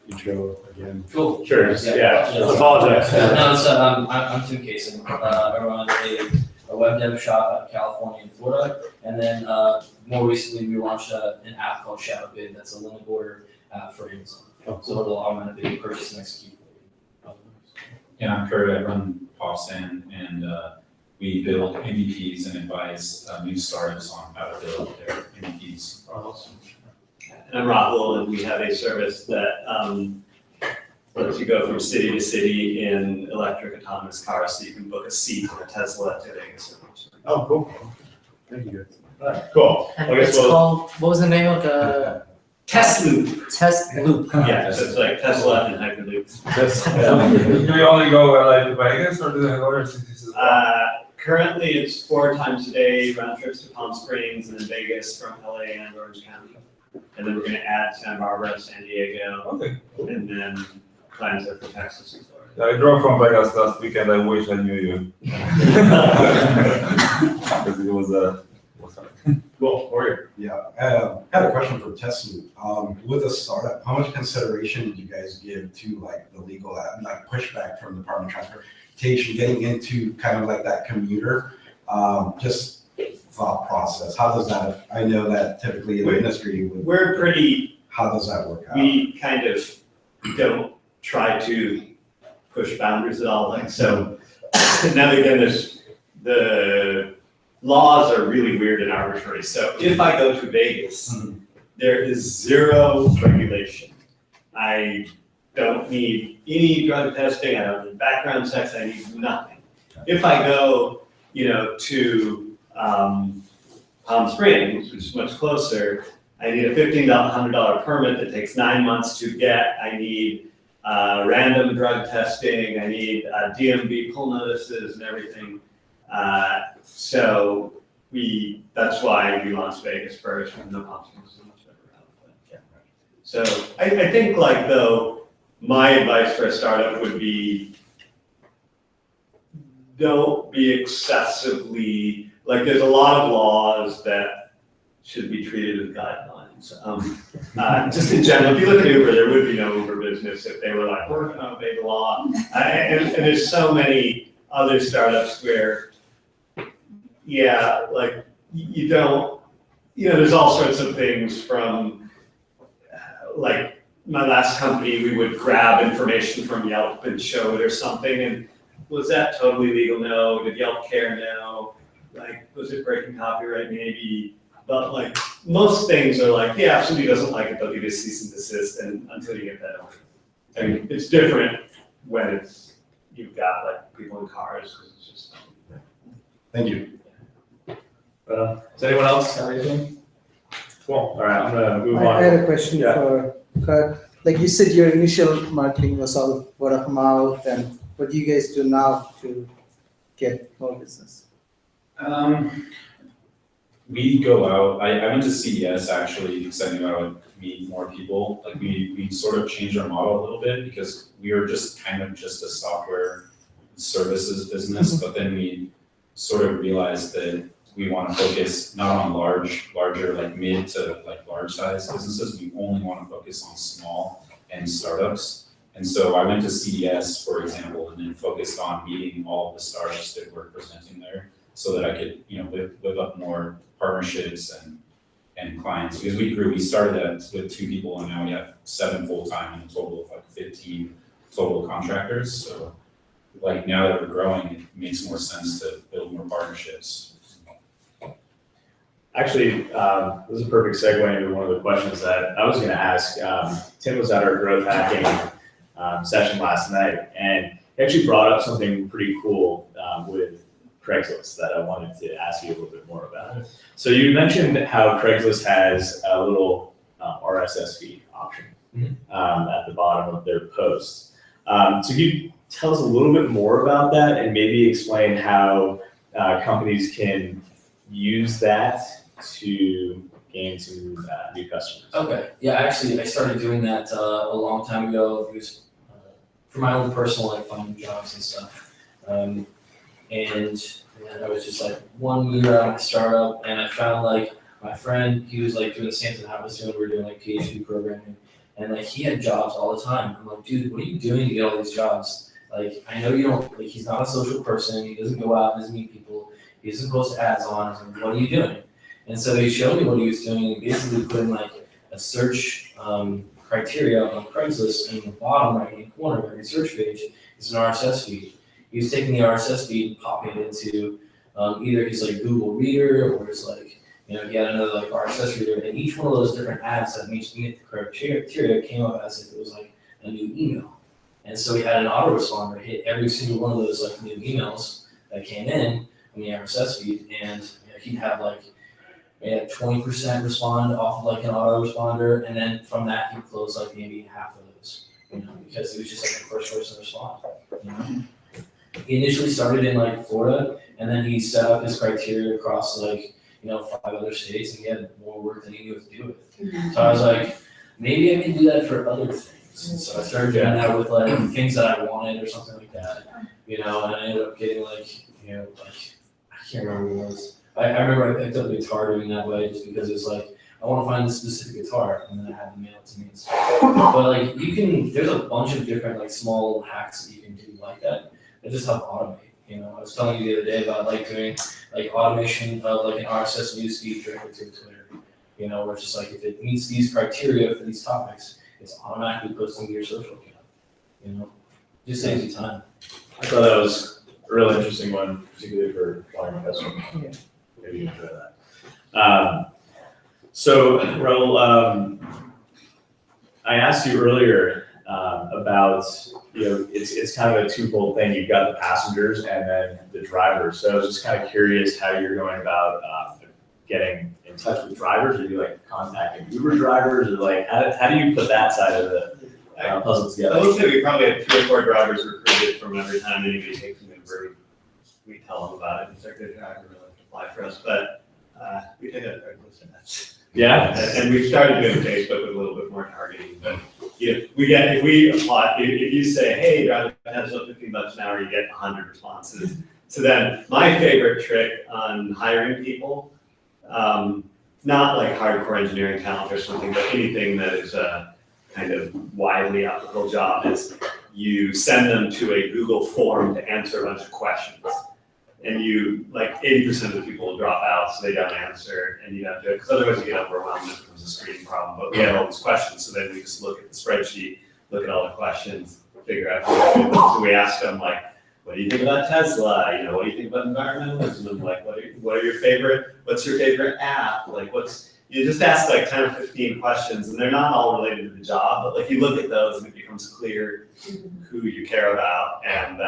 intro again.
Cool.
Sure. Yeah.
I apologize.
No, so I'm Tim Kaysen. I run a web dev shop out of California and Florida, and then more recently we launched an app called ShadowBid. That's a limit order app for Amazon. So it'll automatically purchase and execute.
Yeah, I'm Kurt. I run Popstand, and we build MVPs and advise new startups on how to build their MVPs.
And I'm Rahul, and we have a service that lets you go from city to city in electric autonomous cars, so you can book a seat in a Tesla to Vegas.
Oh, cool. Thank you guys.
All right, cool.
And
I guess
it's
we'll-
called, what was the name of the
Tesloop.
Tesloop?
Yeah, so it's like Tesla and Hyperloop.
Do you only go like to Vegas, or do they have other cities as well?
Currently, it's 4 times a day round trips to Palm Springs and then Vegas from LA and Orange County. And then we're going to add Santa Barbara, San Diego,
Okay.
and then plans are for Texas and Florida.
I drove from Vegas last weekend. I wish I knew you. Because it was
Cool. Warrior.
Yeah, I had a question for Tesloop. With a startup, how much consideration did you guys give to like the legal, like pushback from the Department of Transportation, getting into kind of like that commuter, just thought process? How does that, I know that typically in the industry,
We're pretty,
how does that work out?
we kind of don't try to push boundaries at all. Like, so now again, the laws are really weird and arbitrary. So if I go to Vegas, there is 0 regulation. I don't need any drug testing. I don't need background checks. I need nothing. If I go, to Palm Springs, which is much closer, I need a $1,500 permit that takes 9 months to get. I need random drug testing. I need DMV pull notices and everything. So that's why we launched Vegas first, and the Palm Springs is a much better route. But yeah. So I think like though, my advice for a startup would be, don't be excessively, like there's a lot of laws that should be treated as guidelines. Just in general, if you look at Uber, there would be no Uber business if they were like, we're going to obey the law. And there's so many other startups where, yeah, like you don't, there's all sorts of things from, like my last company, we would grab information from Yelp and show it or something. And was that totally legal? No. Did Yelp care? No. Like, was it breaking copyright? Maybe. But like most things are like, yeah, if somebody doesn't like it, they'll give you a cease and desist, and until you get that over. I mean, it's different when you've got like people in cars, because it's just
Thank you.
Does anyone else have anything? Cool. All right, I'm gonna move
I
on.
had a question
Yeah.
for Kurt. Like you said, your initial marketing was all word of mouth, and what do you guys do now to get more business?
We go out, I went to CES actually, because I knew I would meet more people. Like we sort of changed our model a little bit because we were just kind of just a software services business, but then we sort of realized that we want to focus not on larger, like mid to like large size businesses. We only want to focus on small and startups. And so I went to CES, for example, and then focused on meeting all of the startups that were presenting there so that I could, whip up more partnerships and clients. Because we grew, we started with 2 people and now we have 7 full-time and a total of like 15 total contractors. So like now that we're growing, it makes more sense to build more partnerships.
Actually, this is a perfect segue into one of the questions that I was going to ask. Tim was at our growth hacking session last night, and he actually brought up something pretty cool with Craigslist that I wanted to ask you a little bit more about. So you mentioned how Craigslist has a little RSS feed option at the bottom of their posts. So can you tell us a little bit more about that and maybe explain how companies can use that to gain some new customers?
Okay, yeah, actually, I started doing that a long time ago. It was for my own personal, like, finding jobs and stuff. And I was just like 1 year out of my startup, and I found like my friend, he was like doing the same thing I was doing. We were doing like PhD programming, and like he had jobs all the time. I'm like, dude, what are you doing to get all these jobs? Like, I know you don't, like, he's not a social person. He doesn't go out, doesn't meet people. He doesn't post ads on. I was like, what are you doing? And so he showed me what he was doing, and basically put in like a search criteria on Craigslist in the bottom right hand corner of every search page is an RSS feed. He was taking the RSS feed and popping it into either his like Google Reader or his like, he had another like RSS reader, and each one of those different ads that meet the criteria came up as if it was like a new email. And so he had an autoresponder hit every single one of those like new emails that came in on the RSS feed, and he'd have like 20% respond off of like an autoresponder, and then from that he'd close like maybe half of those, because it was just like the first person to respond. He initially started in like Florida, and then he set up his criteria across like 5 other states, and he had more work than he knew what to do with. So I was like, maybe I can do that for other things. And so I started doing that with like things that I wanted or something like that, and I ended up getting like I can't remember what it was. I remember I picked up a guitar doing that way just because it's like, I want to find this specific guitar, and then I have them mail it to me and stuff. But like there's a bunch of different like small hacks that you can do like that just help automate. I was telling you the other day about like doing like automation of like an RSS newsfeed directly to Twitter. Where it's just like if it meets these criteria for these topics, it's automatically posting to your social account. Just saves you time.
I thought that was a real interesting one, particularly for acquiring customers.
Yeah.
Maybe you enjoy that. So, Raul, I asked you earlier about, it's kind of a twofold thing. You've got the passengers and then the drivers. So I was just kind of curious how you're going about getting in touch with drivers. Are you like contacting Uber drivers, or like how do you put that side of the puzzle together?
I would say we probably have 3 or 4 drivers recruited from every time anybody takes an Uber. We tell them about it. If they're a good driver, they'll apply for us. But we take a list of that.
Yeah.
And we've started doing Facebook with a little bit more targeting. But if we apply, if you say, hey, drive a Tesla $15 an hour, you get 100 responses. So then my favorite trick on hiring people, not like hardcore engineering talent or something, but anything that is a kind of widely applicable job, is you send them to a Google form to answer a bunch of questions. And 80% of the people will drop out, so they don't answer, and you have to, because otherwise you get overwhelmed and it becomes a screening problem. But we had all these questions, so then we just look at the spreadsheet, look at all the questions, figure out. So we ask them what do you think about Tesla? What do you think about environmentalism? What's your favorite app? You just ask 10 or 15 questions, and they're not all related to the job, but you look at those and it becomes clear who you care about, and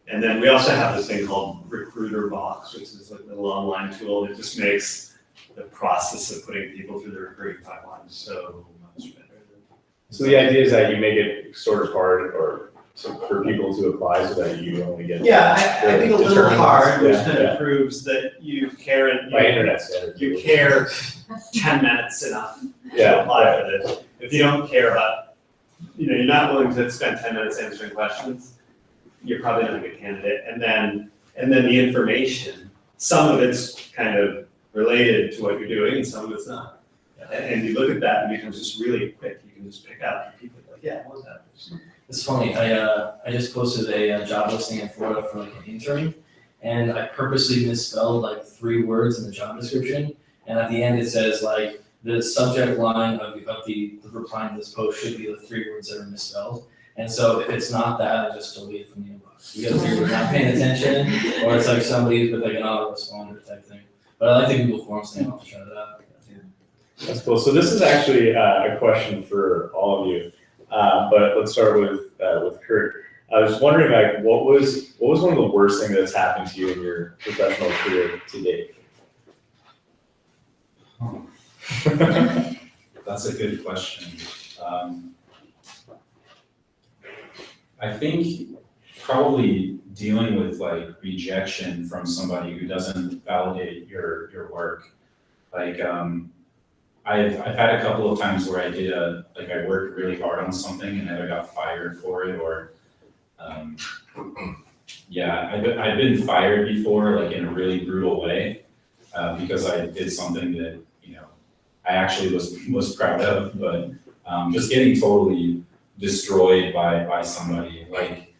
And then we also have this thing called Recruiter Box, which is like a little online tool that just makes the process of putting people through the recruiting pipeline so much better.
So the idea is that you make it sort of hard or for people to apply so that you only get.
Yeah, I think a little
determined-
hard, which
yeah,
then
yeah.
proves that you care and
By internet standards.
you care 10 minutes enough to
Yeah,
apply for this. If you don't care about, you're not willing to spend 10 minutes answering questions, you're probably not a good candidate. And then the information, some of it's kind of related to what you're doing and some of it's not. And you look at that and it becomes just really quick. You can just pick out people like, yeah, I want that person.
It's funny, I just posted a job listing in Florida for like an intern, and I purposely misspelled like 3 words in the job description, and at the end it says like, the subject line of the reply to this post should be the 3 words that are misspelled. And so if it's not that, I just delete it from the inbox. Because you're not paying attention, or it's like somebody with like an autoresponder type thing. But I like the Google Forms thing, I'll have to try that out.
That's cool. So this is actually a question for all of you, but let's start with Kurt. I was wondering, like, what was one of the worst things that's happened to you in your professional career to date?
That's a good question. I think probably dealing with like rejection from somebody who doesn't validate your work. Like I've had a couple of times where I worked really hard on something and then I got fired for it, or I've been fired before, like in a really brutal way, because I did something that I actually was proud of, but just getting totally destroyed by somebody. Like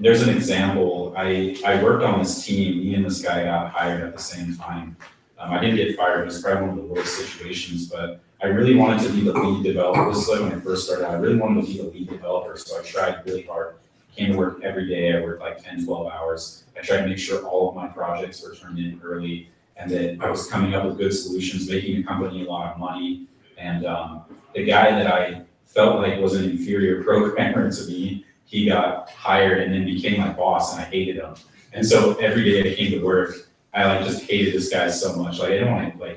there's an example. I worked on this team. Me and this guy got hired at the same time. I didn't get fired. It was probably one of the worst situations, but I really wanted to be the lead developer. This is like when I first started out. I really wanted to be the lead developer, so I tried really hard. Came to work every day. I worked like 10, 12 hours. I tried to make sure all of my projects were turned in early, and that I was coming up with good solutions, making the company a lot of money. And the guy that I felt like was an inferior programmer to me, he got hired and then became my boss, and I hated him. And so every day I came to work, I just hated this guy so much. Like I didn't want to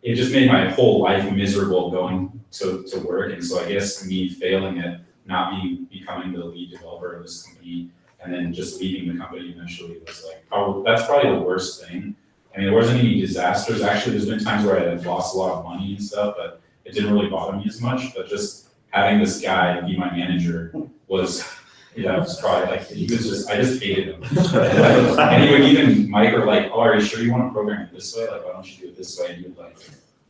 it just made my whole life miserable going to work. And so I guess me failing at not becoming the lead developer of this company and then just leaving the company eventually was like that's probably the worst thing. I mean, there wasn't any disasters. Actually, there's been times where I had lost a lot of money and stuff, but it didn't really bother me as much. But just having this guy be my manager was, it's probably like, I just hated him. And he would even, Mike, or like, oh, are you sure you want to program it this way? Like, why don't you do it this way? And he would like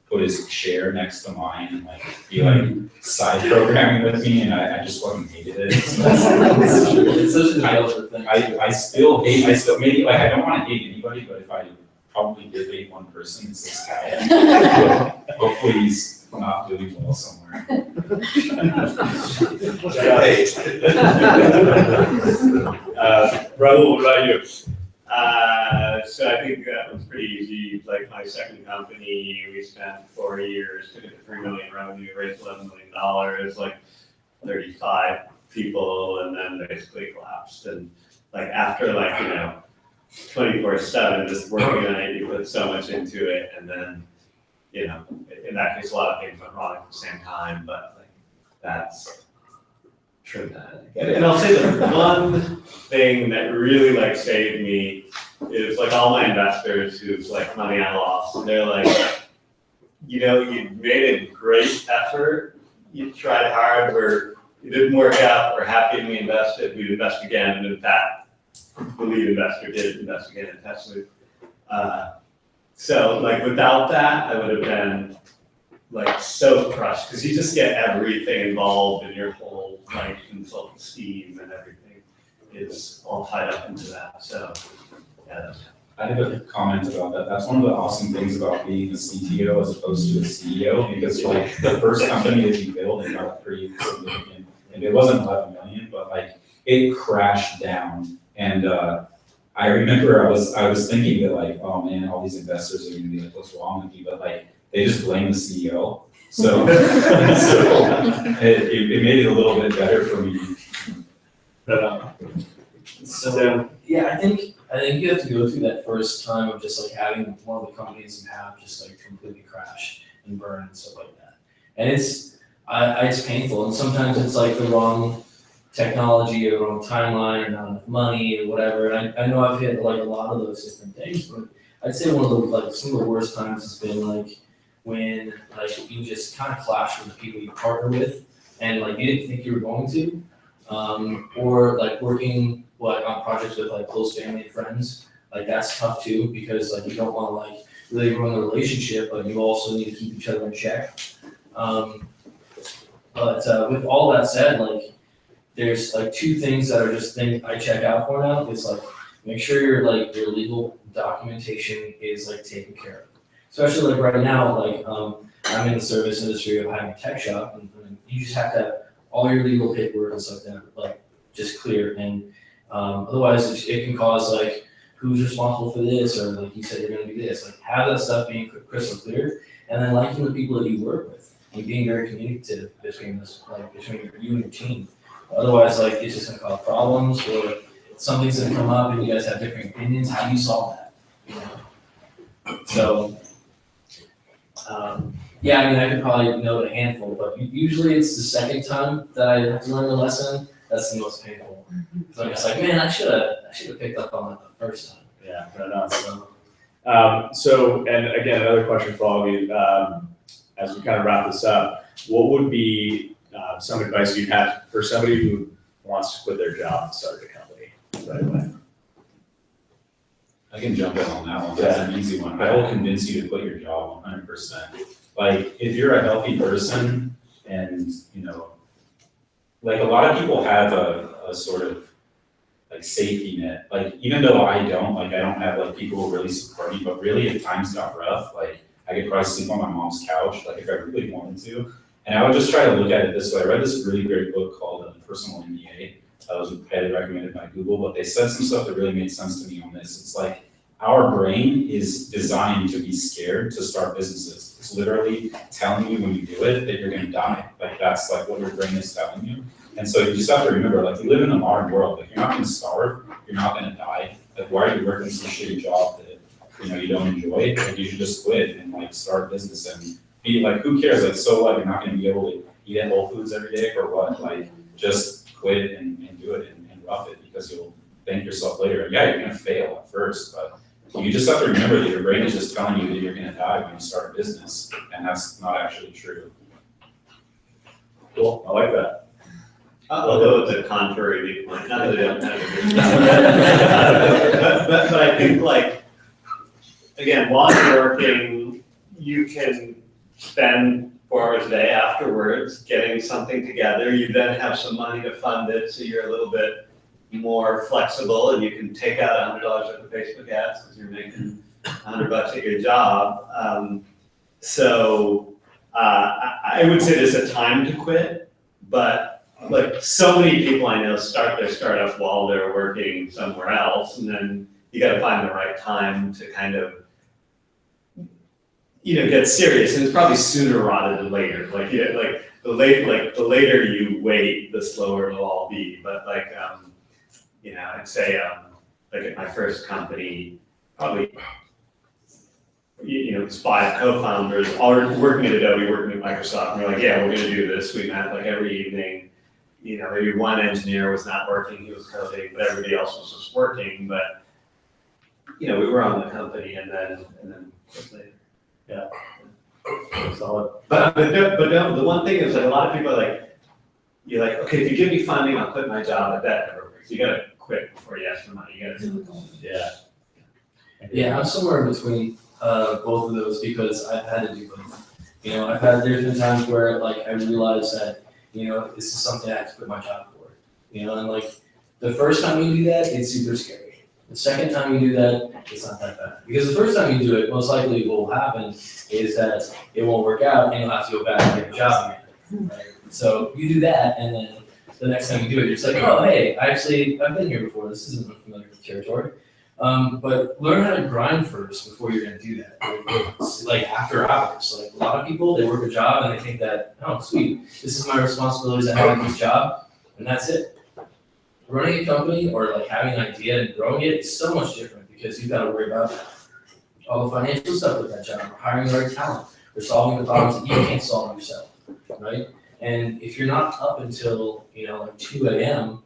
put his chair next to mine and like be like side programming with me, and I just fucking hated it. So
It's such a developer thing.
I still maybe like I don't want to hate anybody, but if I probably did hate one person, it's this guy. Hopefully he's not doing well somewhere.
Raul, what about you?
So I think that was pretty easy. Like my second company, we spent 4 years to get to $3 million revenue, raised $11 million, like 35 people, and then basically collapsed. And like after 24/7, just working on it, you put so much into it, and then in that case, a lot of things went wrong at the same time. But like that's traumatic. And I'll say the one thing that really saved me is all my investors whose money I lost. And they're like, you made a great effort. You tried hard. It didn't work out. We're happy we invested. We'd invest again. And in fact, the lead investor did invest again in Tesloop. So without that, I would have been so crushed because you just get everything involved in your whole consultant scheme, and everything is all tied up into that. So yeah.
I have a comment about that. That's one of the awesome things about being a CTO as opposed to a CEO, because the first company that you build, it got pretty significant, and it wasn't 11 million, but it crashed down. And I remember I was thinking that oh man, all these investors are gonna be like, what's wrong with you? But they just blame the CEO. So, it made it a little bit better for me.
But
So, yeah, I think you have to go through that first time of just like having one of the companies you have just like completely crash and burn and stuff like that. And it's painful, and sometimes it's like the wrong technology or wrong timeline or not enough money or whatever. And I know I've hit like a lot of those different things, but I'd say one of the like some of the worst times has been like when like you just kind of clash with the people you partner with and like you didn't think you were going to, or like working like on projects with like close family and friends. Like that's tough too, because like you don't want to like really ruin the relationship, but you also need to keep each other in check. But with all that said, like there's like two things that are just things I check out for now. It's like make sure your legal documentation is like taken care of. Especially like right now, like I'm in the service industry of having a tech shop, and you just have to have all your legal paperwork and stuff that like just clear. And otherwise, it can cause like who's responsible for this, or like you said you're going to do this. Like have that stuff being crystal clear, and then liking the people that you work with and being very communicative between this, like between you and your team. Otherwise, like it's just gonna cause problems, or something's gonna come up and you guys have different opinions. How do you solve that? You know? So, yeah, I mean, I could probably note a handful, but usually it's the second time that I have to learn the lesson that's the most painful. So I'm just like, man, I should have picked up on that the first time.
yeah, right on. So, and again, another question for all of you, as we kind of wrap this up, what would be some advice you'd have for somebody who wants to quit their job and start a company right away?
I can jump in on that one. That's an easy one. I will convince you to quit your job 100%. Like, if you're a healthy person and, you know, like a lot of people have a sort of like safety net. Like, even though I don't have like people who really support me, but really if times got rough, like I could probably sleep on my mom's couch, like if I really wanted to. And I would just try to look at it this way. I read this really great book called Personal MBA. That was highly recommended by Google, but they said some stuff that really made sense to me on this. It's like, our brain is designed to be scared to start businesses. It's literally telling you when you do it that you're gonna die. Like that's like what your brain is telling you. And so you just have to remember, like you live in a modern world, like you're not gonna starve, you're not gonna die. Like why are you working some shitty job that you don't enjoy? Like you should just quit and like start a business and be like, who cares? Like so what, you're not gonna be able to eat at Whole Foods every day or what? Like just quit and do it and rough it, because you'll thank yourself later. And yeah, you're gonna fail at first, but you just have to remember that your brain is just telling you that you're gonna die when you start a business, and that's not actually true.
Cool, I like that.
Although it's a contrary viewpoint, not that I don't have it. But I think like, again, while you're working, you can spend 4 hours a day afterwards getting something together. You then have some money to fund it, so you're a little bit more flexible, and you can take out $100 worth of Facebook ads because you're making $100 at your job. I would say there's a time to quit, but like so many people I know start their startup while they're working somewhere else, and then you got to find the right time to kind of, get serious. And it's probably sooner rather than later. Like the later you wait, the slower it'll all be. But like I'd say like at my first company, probably it's 5 co-founders all working at Adobe, working at Microsoft, and we're like, yeah, we're gonna do this. We met like every evening. Maybe one engineer was not working, he was coding, but everybody else was just working. But we were on the company, and then later. Yeah. Solid. But no, the one thing is like a lot of people are like, you're like, okay, if you give me funding, I'll quit my job. But that never works. You gotta quit before you ask for money. You gotta
Yeah.
Yeah, I'm somewhere in between both of those, because I've had to do both. There's been times where like I realized that, this is something I have to quit my job for. And like the first time you do that, it's super scary. The second time you do that, it's not that bad. Because the first time you do it, most likely what will happen is that it won't work out and you'll have to go back and get a job again. Right? So you do that, and then the next time you do it, you're just like, oh, hey, I've been here before. This isn't familiar territory. But learn how to grind first before you're going to do that. Like after hours. Like a lot of people, they work a job and they think that, oh, sweet, this is my responsibilities. I have this job, and that's it. running a company or like having an idea and growing it is so much different because you've got to worry about all the financial stuff with that job, or hiring the right talent, or solving the problems that you can't solve yourself, right? And if you're not up until, like 2 a.m.,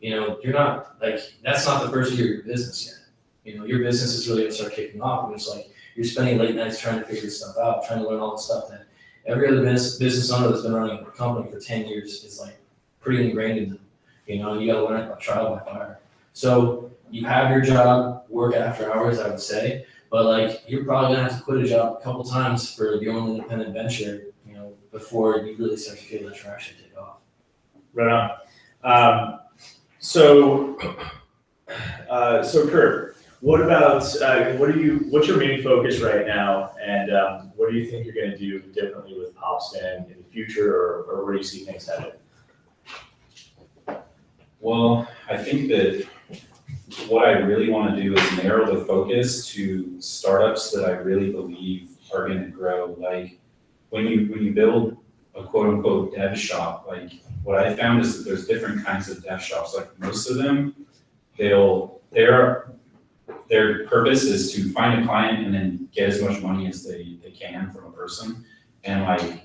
you're not, like, that's not the first year of your business yet. Your business is really gonna start kicking off, and it's like, you're spending late nights trying to figure stuff out, trying to learn all the stuff that every other business owner that's been running a company for 10 years is like pretty ingrained in them, and you gotta learn it by trial by fire. So you have your job, work after hours, I would say, but like, you're probably gonna have to quit a job a couple times for your own independent venture, before you really start to feel that traction take off.
Right on. So Kurt, what about, what's your main focus right now, and what do you think you're gonna do differently with Popstand in the future, or where do you see things headed?
Well, I think that what I really want to do is narrow the focus to startups that I really believe are going to grow. Like when you build a quote unquote dev shop, like what I found is that there's different kinds of dev shops. Like most of them, their purpose is to find a client and then get as much money as they can from a person. And like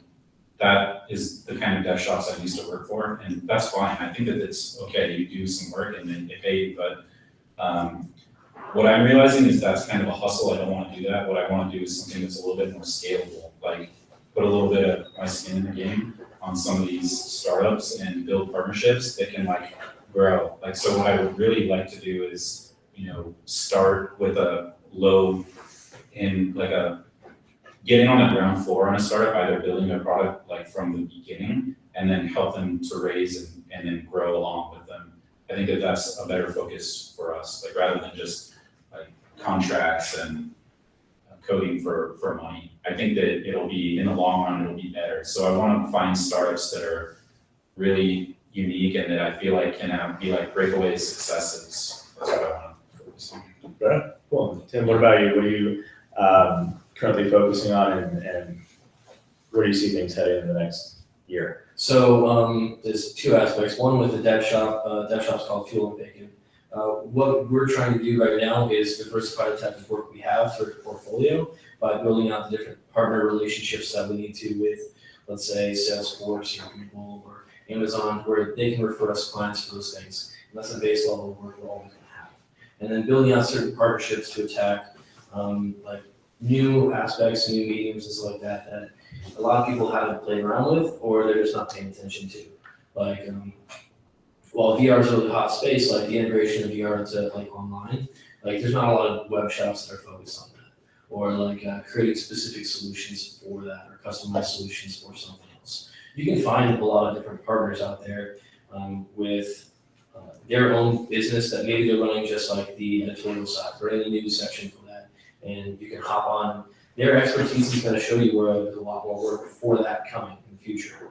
that is the kind of dev shops I used to work for, and that's fine. I think that it's okay. You do some work and then get paid, but what I'm realizing is that's kind of a hustle. I don't want to do that. What I want to do is something that's a little bit more scalable, like put a little bit of my skin in the game on some of these startups and build partnerships that can like grow. Like, so what I would really like to do is, start with a low in like getting on the ground floor on a startup, either building a product like from the beginning and then help them to raise and then grow along with them. I think that that's a better focus for us, like rather than just like contracts and coding for money. I think that it'll be, in the long run, it'll be better. So I want to find startups that are really unique and that I feel like can be like breakaway successes. That's what I want to focus on.
Right. Cool. Tim, what about you? What are you currently focusing on, and where do you see things heading in the next year?
So there's two aspects. One with the dev shop. Dev shop's called Fuel and Bacon. What we're trying to do right now is diversify the type of work we have for the portfolio by building out the different partner relationships that we need to with, let's say, Salesforce or Google or Amazon, where they can refer us clients for those things. And that's the base level of work we're always going to have. And then building out certain partnerships to attack like new aspects, new mediums, and stuff like that, that a lot of people haven't played around with, or they're just not paying attention to. Like, while VR is a really hot space, like the integration of VR into like online, like there's not a lot of web shops that are focused on that, or like creating specific solutions for that, or customized solutions for something else. You can find a lot of different partners out there with their own business that maybe they're running just like the editorial side, or in the news section for that, and you can hop on. Their expertise is going to show you where there's a lot more work for that coming in the future.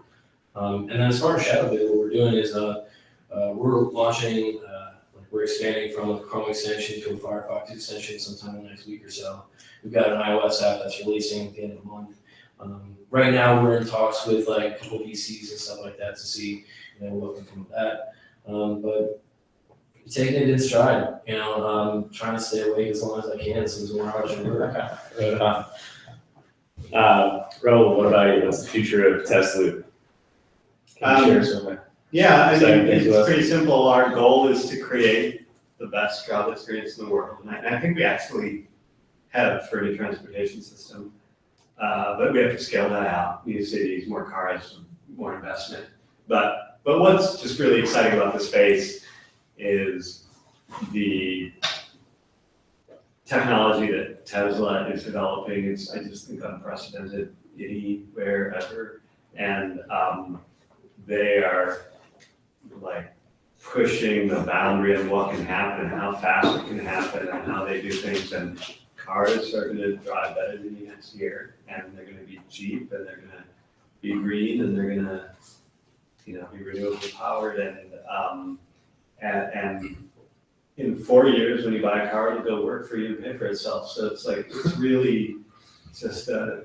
And then as far as ShadowBid, what we're doing is we're launching, we're expanding from a Chrome extension to a Firefox extension sometime in the next week or so. We've got an iOS app that's releasing at the end of the month. Right now, we're in talks with like a couple of VCs and stuff like that to see, what can come of that. But taking it in stride, trying to stay awake as long as I can, so there's more hours to work.
Raul, what about you? What's the future of Tesloop? Can you share something?
Yeah, I
Exciting
mean,
things with
it's
us?
pretty simple. Our goal is to create the best travel experience in the world. And I think we actually have for any transportation system, but we have to scale that out. New cities, more cars, more investment. But what's just really exciting about the space is the technology that Tesla is developing. It's, I just think, unprecedented anywhere ever. And they are like pushing the boundary of what can happen, how fast it can happen, and how they do things. And cars are going to drive better than you next year, and they're going to be cheap, and they're going to be green, and they're going to, be renewable powered. And in 4 years, when you buy a car, it'll go work for you and pay for itself. So it's like, it's really just a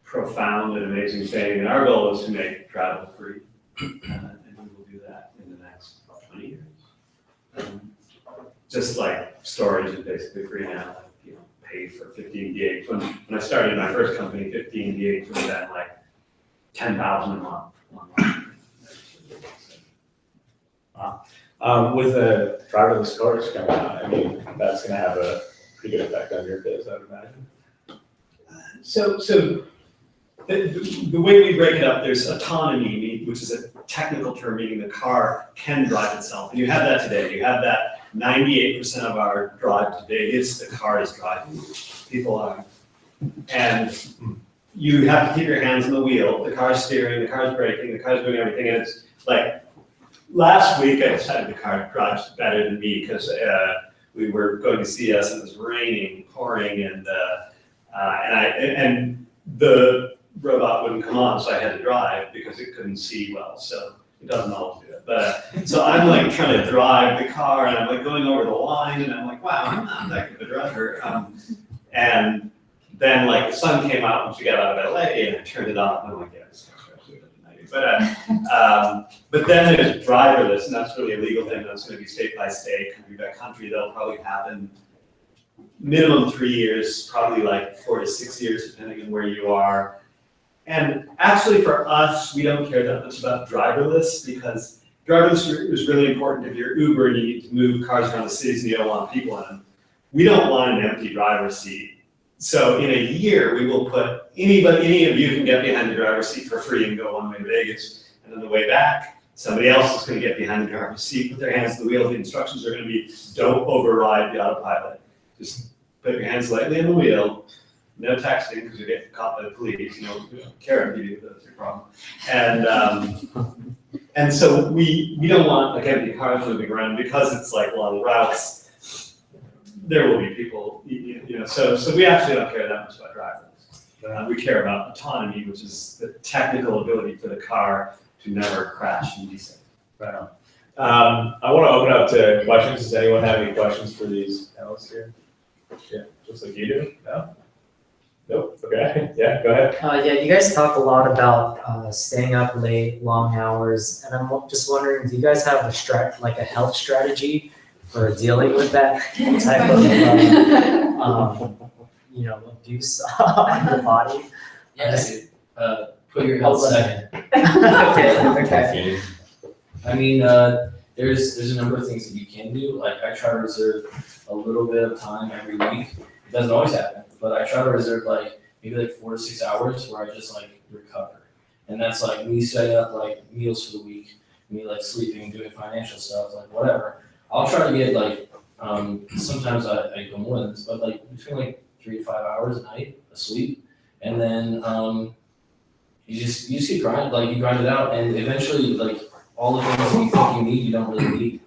profound and amazing thing. And our goal is to make travel free. And we will do that in the next 20 years. just like storage is basically free now, like, you know, pay for 15 gigs. When I started my first company, 15 gigs was then like 10,000 a month.
With the driverless cars coming out, I mean, that's gonna have a pretty good effect on your biz, I would imagine.
So the way we break it up, there's autonomy, which is a technical term, meaning the car can drive itself. And you have that today. You have that 98% of our drive today is the car is driving. People are. And you have to keep your hands on the wheel. The car's steering, the car's braking, the car's doing everything. And it's like, last week I decided the car drives better than me because we were going to see us and it was raining, pouring, and the robot wouldn't come on, so I had to drive because it couldn't see well. So it doesn't always do it. But so I'm like trying to drive the car, and I'm like going over the line, and I'm like, wow, I'm not that good of a driver. And then like the sun came out when she got out of LA, and I turned it on, and I'm like, yeah, it's actually but then there's driverless, and that's really a legal thing. That's going to be state by state, country by country. That'll probably happen minimum 3 years, probably like 4 to 6 years, depending on where you are. And actually for us, we don't care that much about driverless because driverless is really important if you're Uber and you need to move cars around the cities and you don't want people in them. We don't want an empty driver's seat. So in a year, we will put any of you can get behind the driver's seat for free and go one way to Vegas. And on the way back, somebody else is going to get behind the driver's seat, put their hands on the wheel. The instructions are going to be, don't override the autopilot. Just put your hands lightly on the wheel. No texting because you get caught by the police. You know, Karen give you that's your problem. And so we don't want like empty cars moving around because it's like long routes. There will be people, you know. So we actually don't care that much about drivers. We care about autonomy, which is the technical ability for the car to never crash and be safe.
Right on. I want to open up to questions. Does anyone have any questions for these panelists here? Yeah, just like you do. No. Nope. Okay. Yeah, go ahead.
Yeah, you guys talk a lot about staying up late, long hours, and I'm just wondering, do you guys have a health strategy for dealing with that type of abuse on your body?
Yeah, put your health second.
Okay.
I mean, there's a number of things that you can do. Like I try to reserve a little bit of time every week. It doesn't always happen, but I try to reserve maybe 4 to 6 hours where I just recover. And that's like me setting up meals for the week, me sleeping, doing financial stuff, whatever. I'll try to get sometimes I go more than this, but between 3 to 5 hours a night of sleep. And then you just keep grinding, you grind it out, and eventually all the things that you think you need, you don't really need.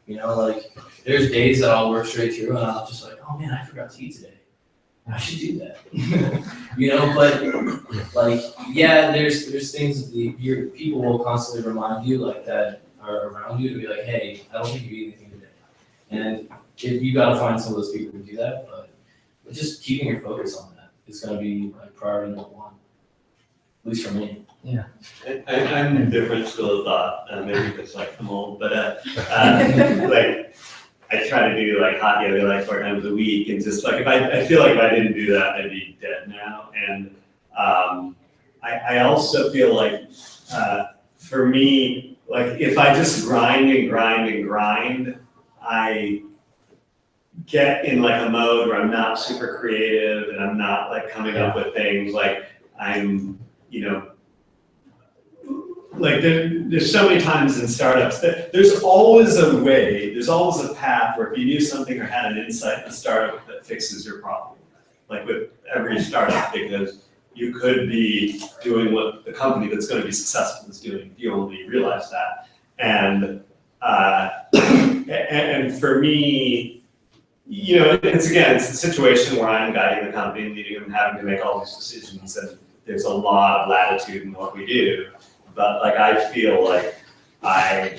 You know, there's days that I'll work straight through and I'll just oh man, I forgot to eat today. I should do that. You know, but yeah, there's things that your people will constantly remind you that are around you to be hey, I don't think you eat anything today. And if you gotta find some of those people who do that, but just keeping your focus on that is gonna be priority number one. At least for me.
Yeah.
I'm in a different school of thought, maybe because I'm old, but I try to do hot yoga 4 times a week, and just if I feel if I didn't do that, I'd be dead now. And I also feel for me, if I just grind and grind and grind, I get in a mode where I'm not super creative and I'm not coming up with things I'm, there's so many times in startups that there's always a way, there's always a path where if you knew something or had an insight in a startup that fixes your problem. With every startup, because you could be doing what the company that's going to be successful is doing if you only realize that. And for me, it's a situation where I'm guiding the company and leading them, having to make all these decisions, and there's a lot of latitude in what we do. But I feel I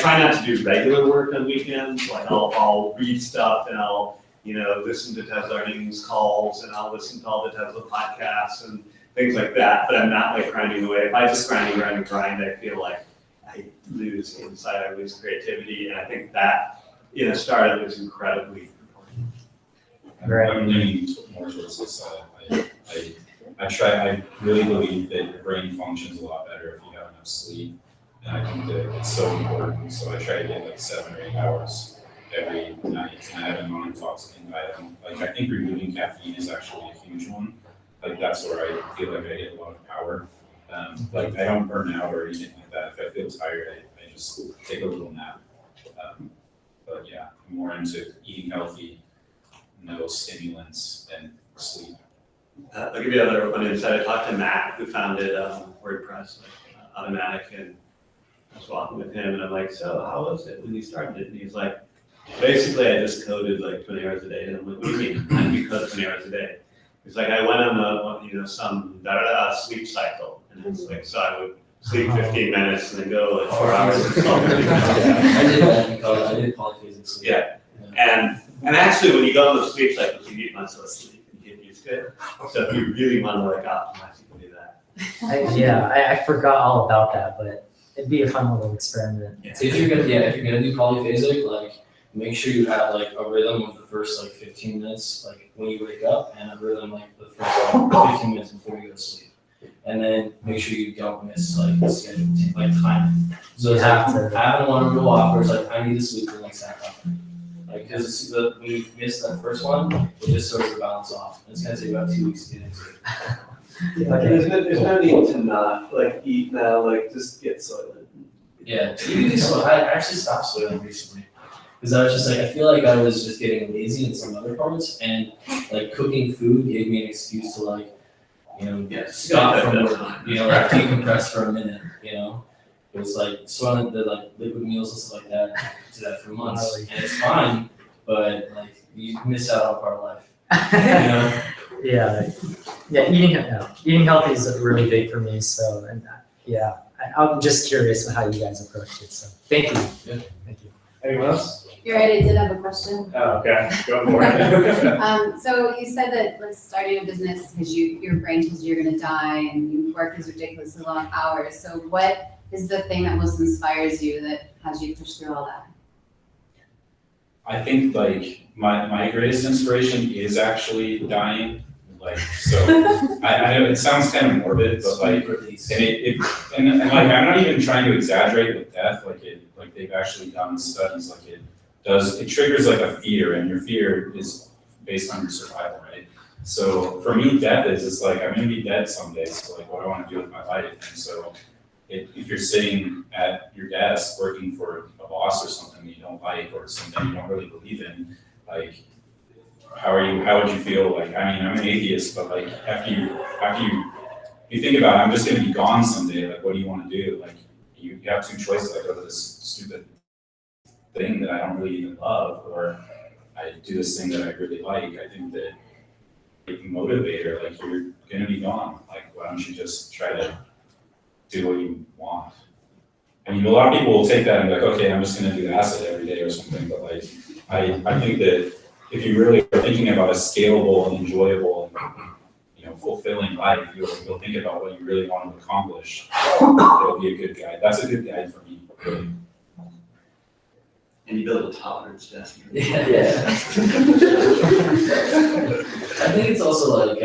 try not to do regular work on weekends. I'll read stuff and I'll listen to Tesla earnings calls, and I'll listen to all the Tesla podcasts and things like that. But I'm not grinding away. If I just grind, I feel I lose insight, I lose creativity, and I think that in a startup is incredibly important.
I'm leaning more towards this side. I really believe that your brain functions a lot better if you have enough sleep. And I think that it's so important. So I try to get like 7 or 8 hours every night, and I have a non-intoxicating item. Like I think removing caffeine is actually a huge one. Like that's where I feel like I get a lot of power. Like I don't burn out or anything like that. If I feel tired, I just take a little nap. But yeah, I'm more into eating healthy, no stimulants, and sleep.
I'll give you another one insight. I talked to Matt, who founded WordPress, Automatic, and I was walking with him, and I'm like, so how was it when you started it? And he's like, basically, I just coded like 20 hours a day. And I'm like, what do you mean? I do code 20 hours a day. He's like, I went on some sleep cycle, and it's like, so I would sleep 15 minutes and then go like 4 hours and solve 15 minutes.
I did that in college. I did polyphasic sleep.
Yeah, and actually, when you go on those sleep cycles, you get months of sleep and get used to it. So if you really want to like optimize, you can do that.
I forgot all about that, but it'd be a fun little experiment.
If you're gonna do polyphasic, like make sure you have like a rhythm of the first like 15 minutes, like when you wake up, and a rhythm like the first like, 15 minutes before you go to sleep. And then make sure you don't miss like the schedule, like time. So it's like having one go off where it's like I need to sleep for the next half hour. Like because when you miss that first one, it just starts to balance off. It's gonna take about 2 weeks to get into it.
There's no need to not like eat now, like just get soylent.
Yeah, you can do so. I actually stopped soylent recently because I was just like I feel like I was just getting lazy in some other parts, and like cooking food gave me an excuse to like stop from work, like decompress for a minute. It was like soylent, the like liquid meals and stuff like that. I do that for months, and it's fine, but like you miss out on part of life.
Yeah, eating healthy is really big for me. So, and I'm just curious how you guys approach it. So, thank you.
Yeah.
Thank you.
Anyone else?
You're right, I did have a question.
Oh, okay, go for it.
So you said that like starting a business because your brain tells you you're gonna die and you work these ridiculously long hours. So what is the thing that most inspires you that has you push through all that?
I think like my greatest inspiration is actually dying. Like so, I know it sounds kind of morbid, but like, and like I'm not even trying to exaggerate with death. Like they've actually done studies. Like it triggers like a fear, and your fear is based on your survival, right? So for me, death is it's like I'm gonna be dead someday. So like, what do I want to do with my life? And so if you're sitting at your desk working for a boss or something you don't like or something you don't really believe in, like. How would you feel? Like, I mean, I'm an atheist, but like after you think about it, I'm just gonna be gone someday. Like, what do you want to do? Like, you have two choices. I go to this stupid thing that I don't really even love, or I do this thing that I really like. I think that a motivator, like you're gonna be gone. Like, why don't you just try to do what you want? I mean, a lot of people will take that and be like, okay, I'm just gonna do acid every day or something. But like, I think that if you really are thinking about a scalable and enjoyable and fulfilling life, you'll think about what you really want to accomplish. It'll be a good guide. That's a good guide for me, really.
And you build a tolerance test.
Yeah. I think it's also like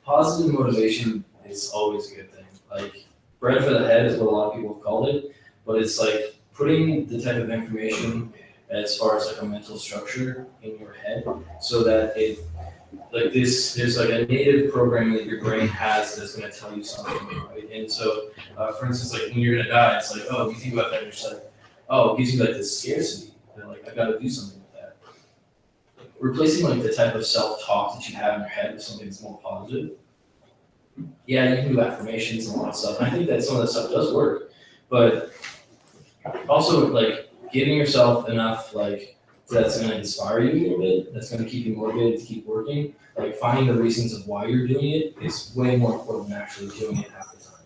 positive motivation is always a good thing. Like bread for the head is what a lot of people have called it, but it's like putting the type of information as far as like a mental structure in your head so that there's like a native programming that your brain has that's going to tell you something, right? And so, for instance, like when you're going to die, it's like, oh, you think about that and you're just like, oh, it gives you like this scarcity. That like, I got to do something with that. Replacing like the type of self-talk that you have in your head with something that's more positive. Yeah, you can do affirmations and all that stuff. And I think that some of that stuff does work, but also like, giving yourself enough like that's going to inspire you a little bit, that's going to keep you motivated to keep working. Like finding the reasons of why you're doing it is way more important than actually doing it half the time.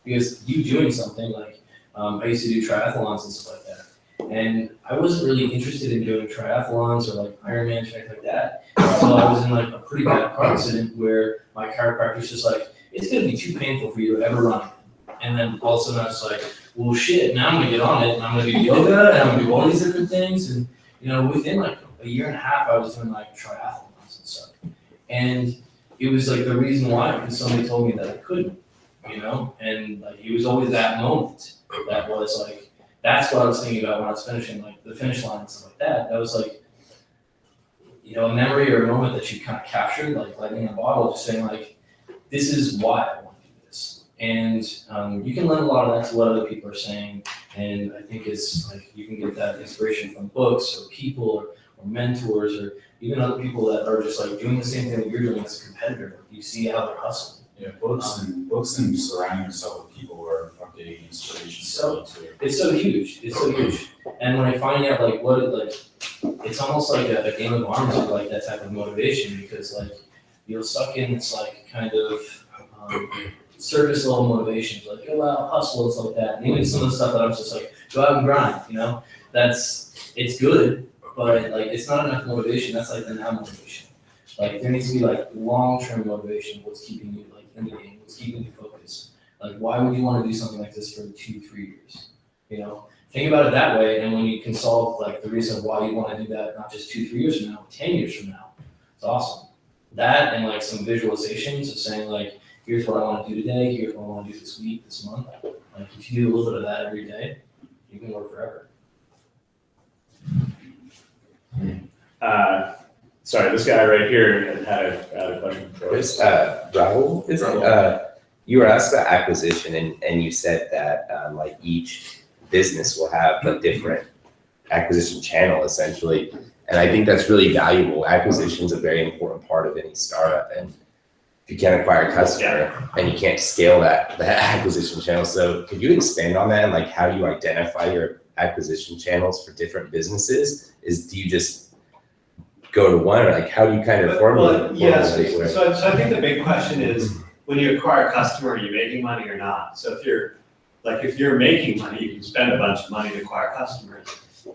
Because you doing something like I used to do triathlons and stuff like that, and I wasn't really interested in doing triathlons or like Ironman or anything like that until I was in like a pretty bad car accident where my chiropractor's just like, it's going to be too painful for you to ever run. And then all of a sudden I was like, well, shit, now I'm gonna get on it, and I'm gonna do yoga, and I'm gonna do all these different things, and, you know, within like a year and a half, I was doing like triathlons and stuff. And it was like the reason why, because somebody told me that I couldn't, you know, and like, it was always that moment that was like, that's what I was thinking about when I was finishing, like the finish line and stuff like that. That was like, you know, a memory or a moment that you kind of captured, like lightning in a bottle, just saying like, this is why I want to do this. And you can learn a lot of that to what other people are saying. And I think it's like, you can get that inspiration from books or people or mentors or even other people that are just like doing the same thing that you're doing as a competitor. You see how they're hustling.
Yeah, books and surrounding yourself with people who are updating inspiration.
So it's so huge. It's so huge. And when I find out like what it like, it's almost like a game of arms for like that type of motivation, because like you'll suck in this like kind of surface level motivations, like go out, hustle and stuff like that. And even some of the stuff that I'm just like, go out and grind, you know, it's good, but like it's not enough motivation. That's like the now motivation. Like there needs to be like long-term motivation. What's keeping you like in the game? What's keeping you focused? Like why would you want to do something like this for 2-3 years? You know, think about it that way. And when you can solve like the reason why you want to do that, not just 2-3 years from now, 10 years from now, it's awesome. That and like some visualizations of saying like, here's what I want to do today. Here's what I want to do this week, this month. Like if you do a little bit of that every day, you can work forever.
Sorry, this guy right here had a question for us.
Rahul, you were asked about acquisition and you said that like each business will have a different acquisition channel essentially. And I think that's really valuable. Acquisition is a very important part of any startup. And if you can't acquire a customer and you can't scale that acquisition channel. So could you expand on that and like how you identify your acquisition channels for different businesses? Do you just go to one, or like how do you kind of formulate?
Yes, so I think the big question is when you acquire a customer, are you making money or not? So if you're making money, you can spend a bunch of money to acquire customers.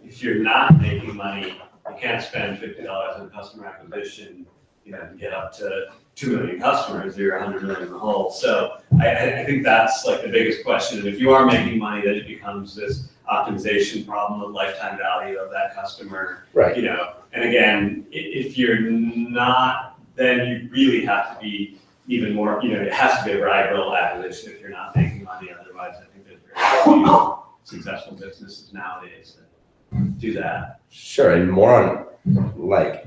If you're not making money, you can't spend $50 on customer acquisition, you know, to get up to 2 million customers, you're 100 million in the hole. So I think that's like the biggest question. And if you are making money, then it becomes this optimization problem of lifetime value of that customer.
Right.
You know, and again, if you're not, then you really have to be even more, you know, it has to be a variable acquisition if you're not making money. Otherwise, I think there's very few successful businesses nowadays that do that.
Sure, and more on like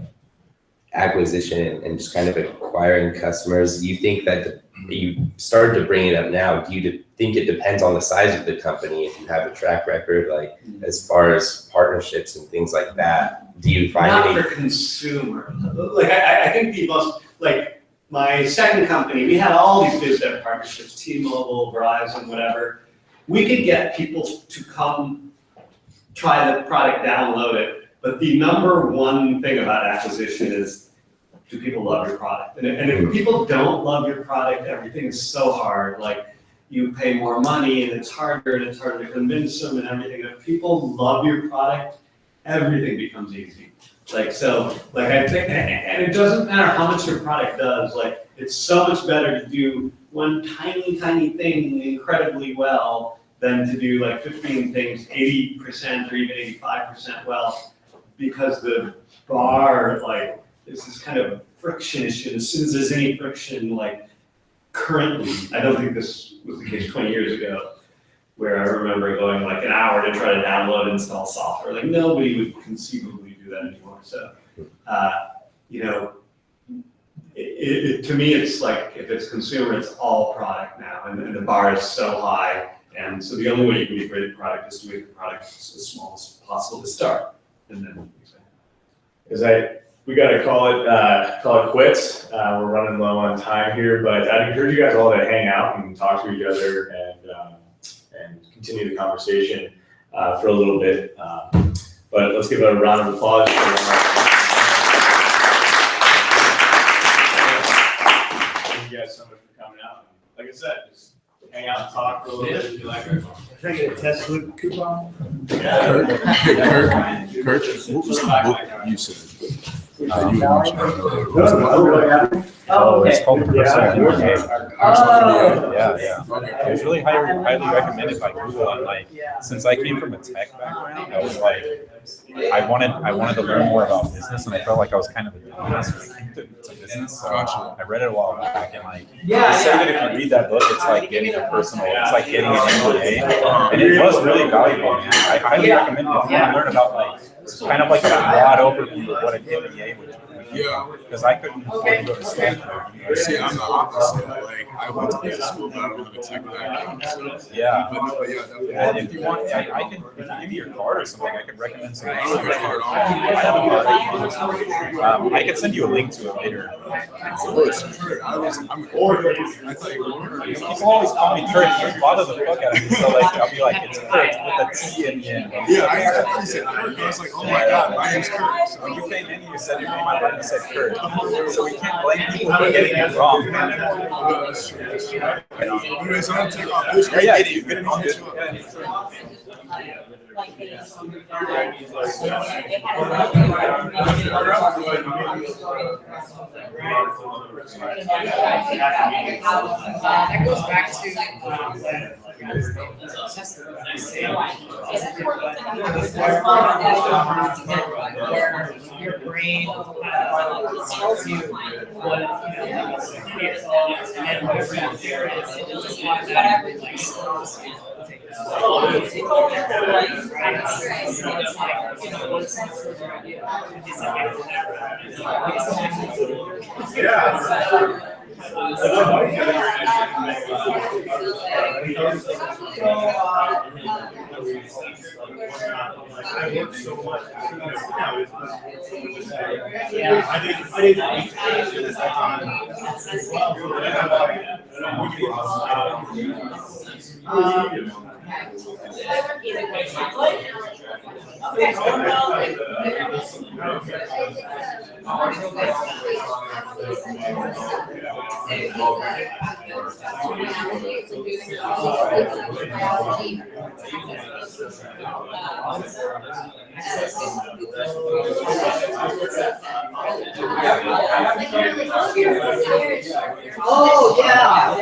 acquisition and just kind of acquiring customers. Do you think that you started to bring it up now? Do you think it depends on the size of the company? If you have a track record, like as far as partnerships and things like that, do you find
not
any?
For consumer? Like I think the most, like my second company, we had all these biz dev partnerships, T-Mobile, Verizon, whatever. We could get people to come try the product, download it. But the number one thing about acquisition is, do people love your product? And if people don't love your product, everything is so hard. Like you pay more money and it's harder to convince them and everything. If people love your product, everything becomes easy. Like, so, like I think, and it doesn't matter how much your product does, like it's so much better to do one tiny thing incredibly well than to do like 15 things 80% or even 85% well, because the bar, like, is this kind of friction issue. As soon as there's any friction, like currently, I don't think this was the case 20 years ago, where I remember going like an hour to try to download and install software. Like nobody would conceivably do that anymore. So, you know, to me, it's like, if it's consumer, it's all product now. And the bar is so high. And so the only way you can make a great product is to make the product as small as possible to start. And then,
we got to call it quits. We're running low on time here, but I'd encourage you guys all to hang out and talk to each other and continue the conversation for a little bit. But let's give a round of applause for thank you guys so much for coming out. Like I said, just hang out and talk for a little bit if you like it.
Can I get a Tesloop coupon?
Yeah.
Kurt, what was the book you said?
Oh, it's called the Personal MBA.
Oh.
Yeah. It was really highly recommended by Google, and like since I came from a tech background, I was like, I wanted to learn more about business, and I felt like I was kind of a dumbass to business. So I read it a while back, and like they say that if you read that book, it's like getting a personal, it's like getting an MBA, and it was really valuable, man. I highly recommend it if you want to learn about like kind of like a broad overview of what an MBA would do. Because I couldn't afford to go to Stanford.
See, I'm the opposite. Like, I went to business school, but I don't have a tech background. So.
Yeah.
But no, yeah, definitely.
And if you want, I can, if you give me your card or something, I could recommend some.
I don't have a card.
I have a card. I could send you a link to it later.
Oh, it's Kurt. I'm Kurt. I thought you were Kurt.
People always call me Kurt. It bothers the fuck out of me. So like, I'll be like, it's Kurt with a T in the end.
Yeah, I said Kurt. I was like, oh my god, my name's Kurt. So
when you came in, you said your name out loud. You said Kurt. So we can't blame people for getting it wrong.
No, that's true. That's true. Anyways, I'm gonna take off this.
Yeah, you good.
That goes back to where your brain tells you what and whatever fear is, it just automatically like stops you. It's like, what's next for your idea?
I work so much. Yeah, I didn't
Oh, yeah,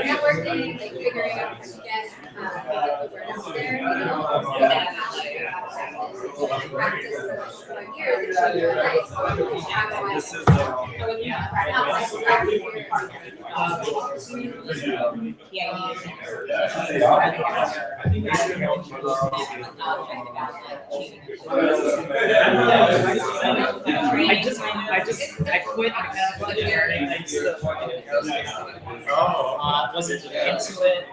networking, like figuring out how to get awareness there, you know, practice for years,
I quit mechanical engineering. I used to work in aerospace. Wasn't into it.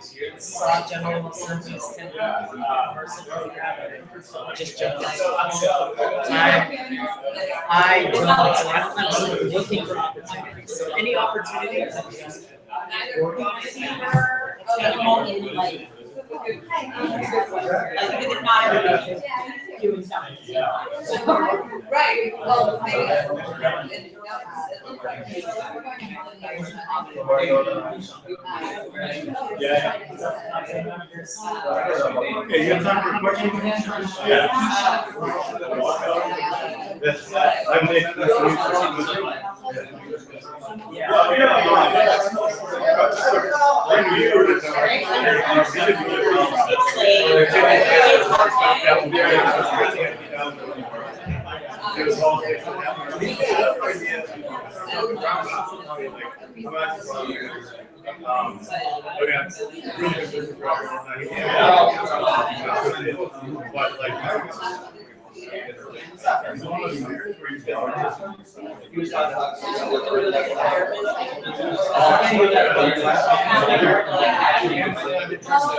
Saw General Assembly's 10 person just jumped in. I'm looking for opportunities. So any opportunities that just work on it, it's not everybody doing something.
Right, well,
Okay, you have time for questions? Really good business for everyone. But like. It's one of those years where you get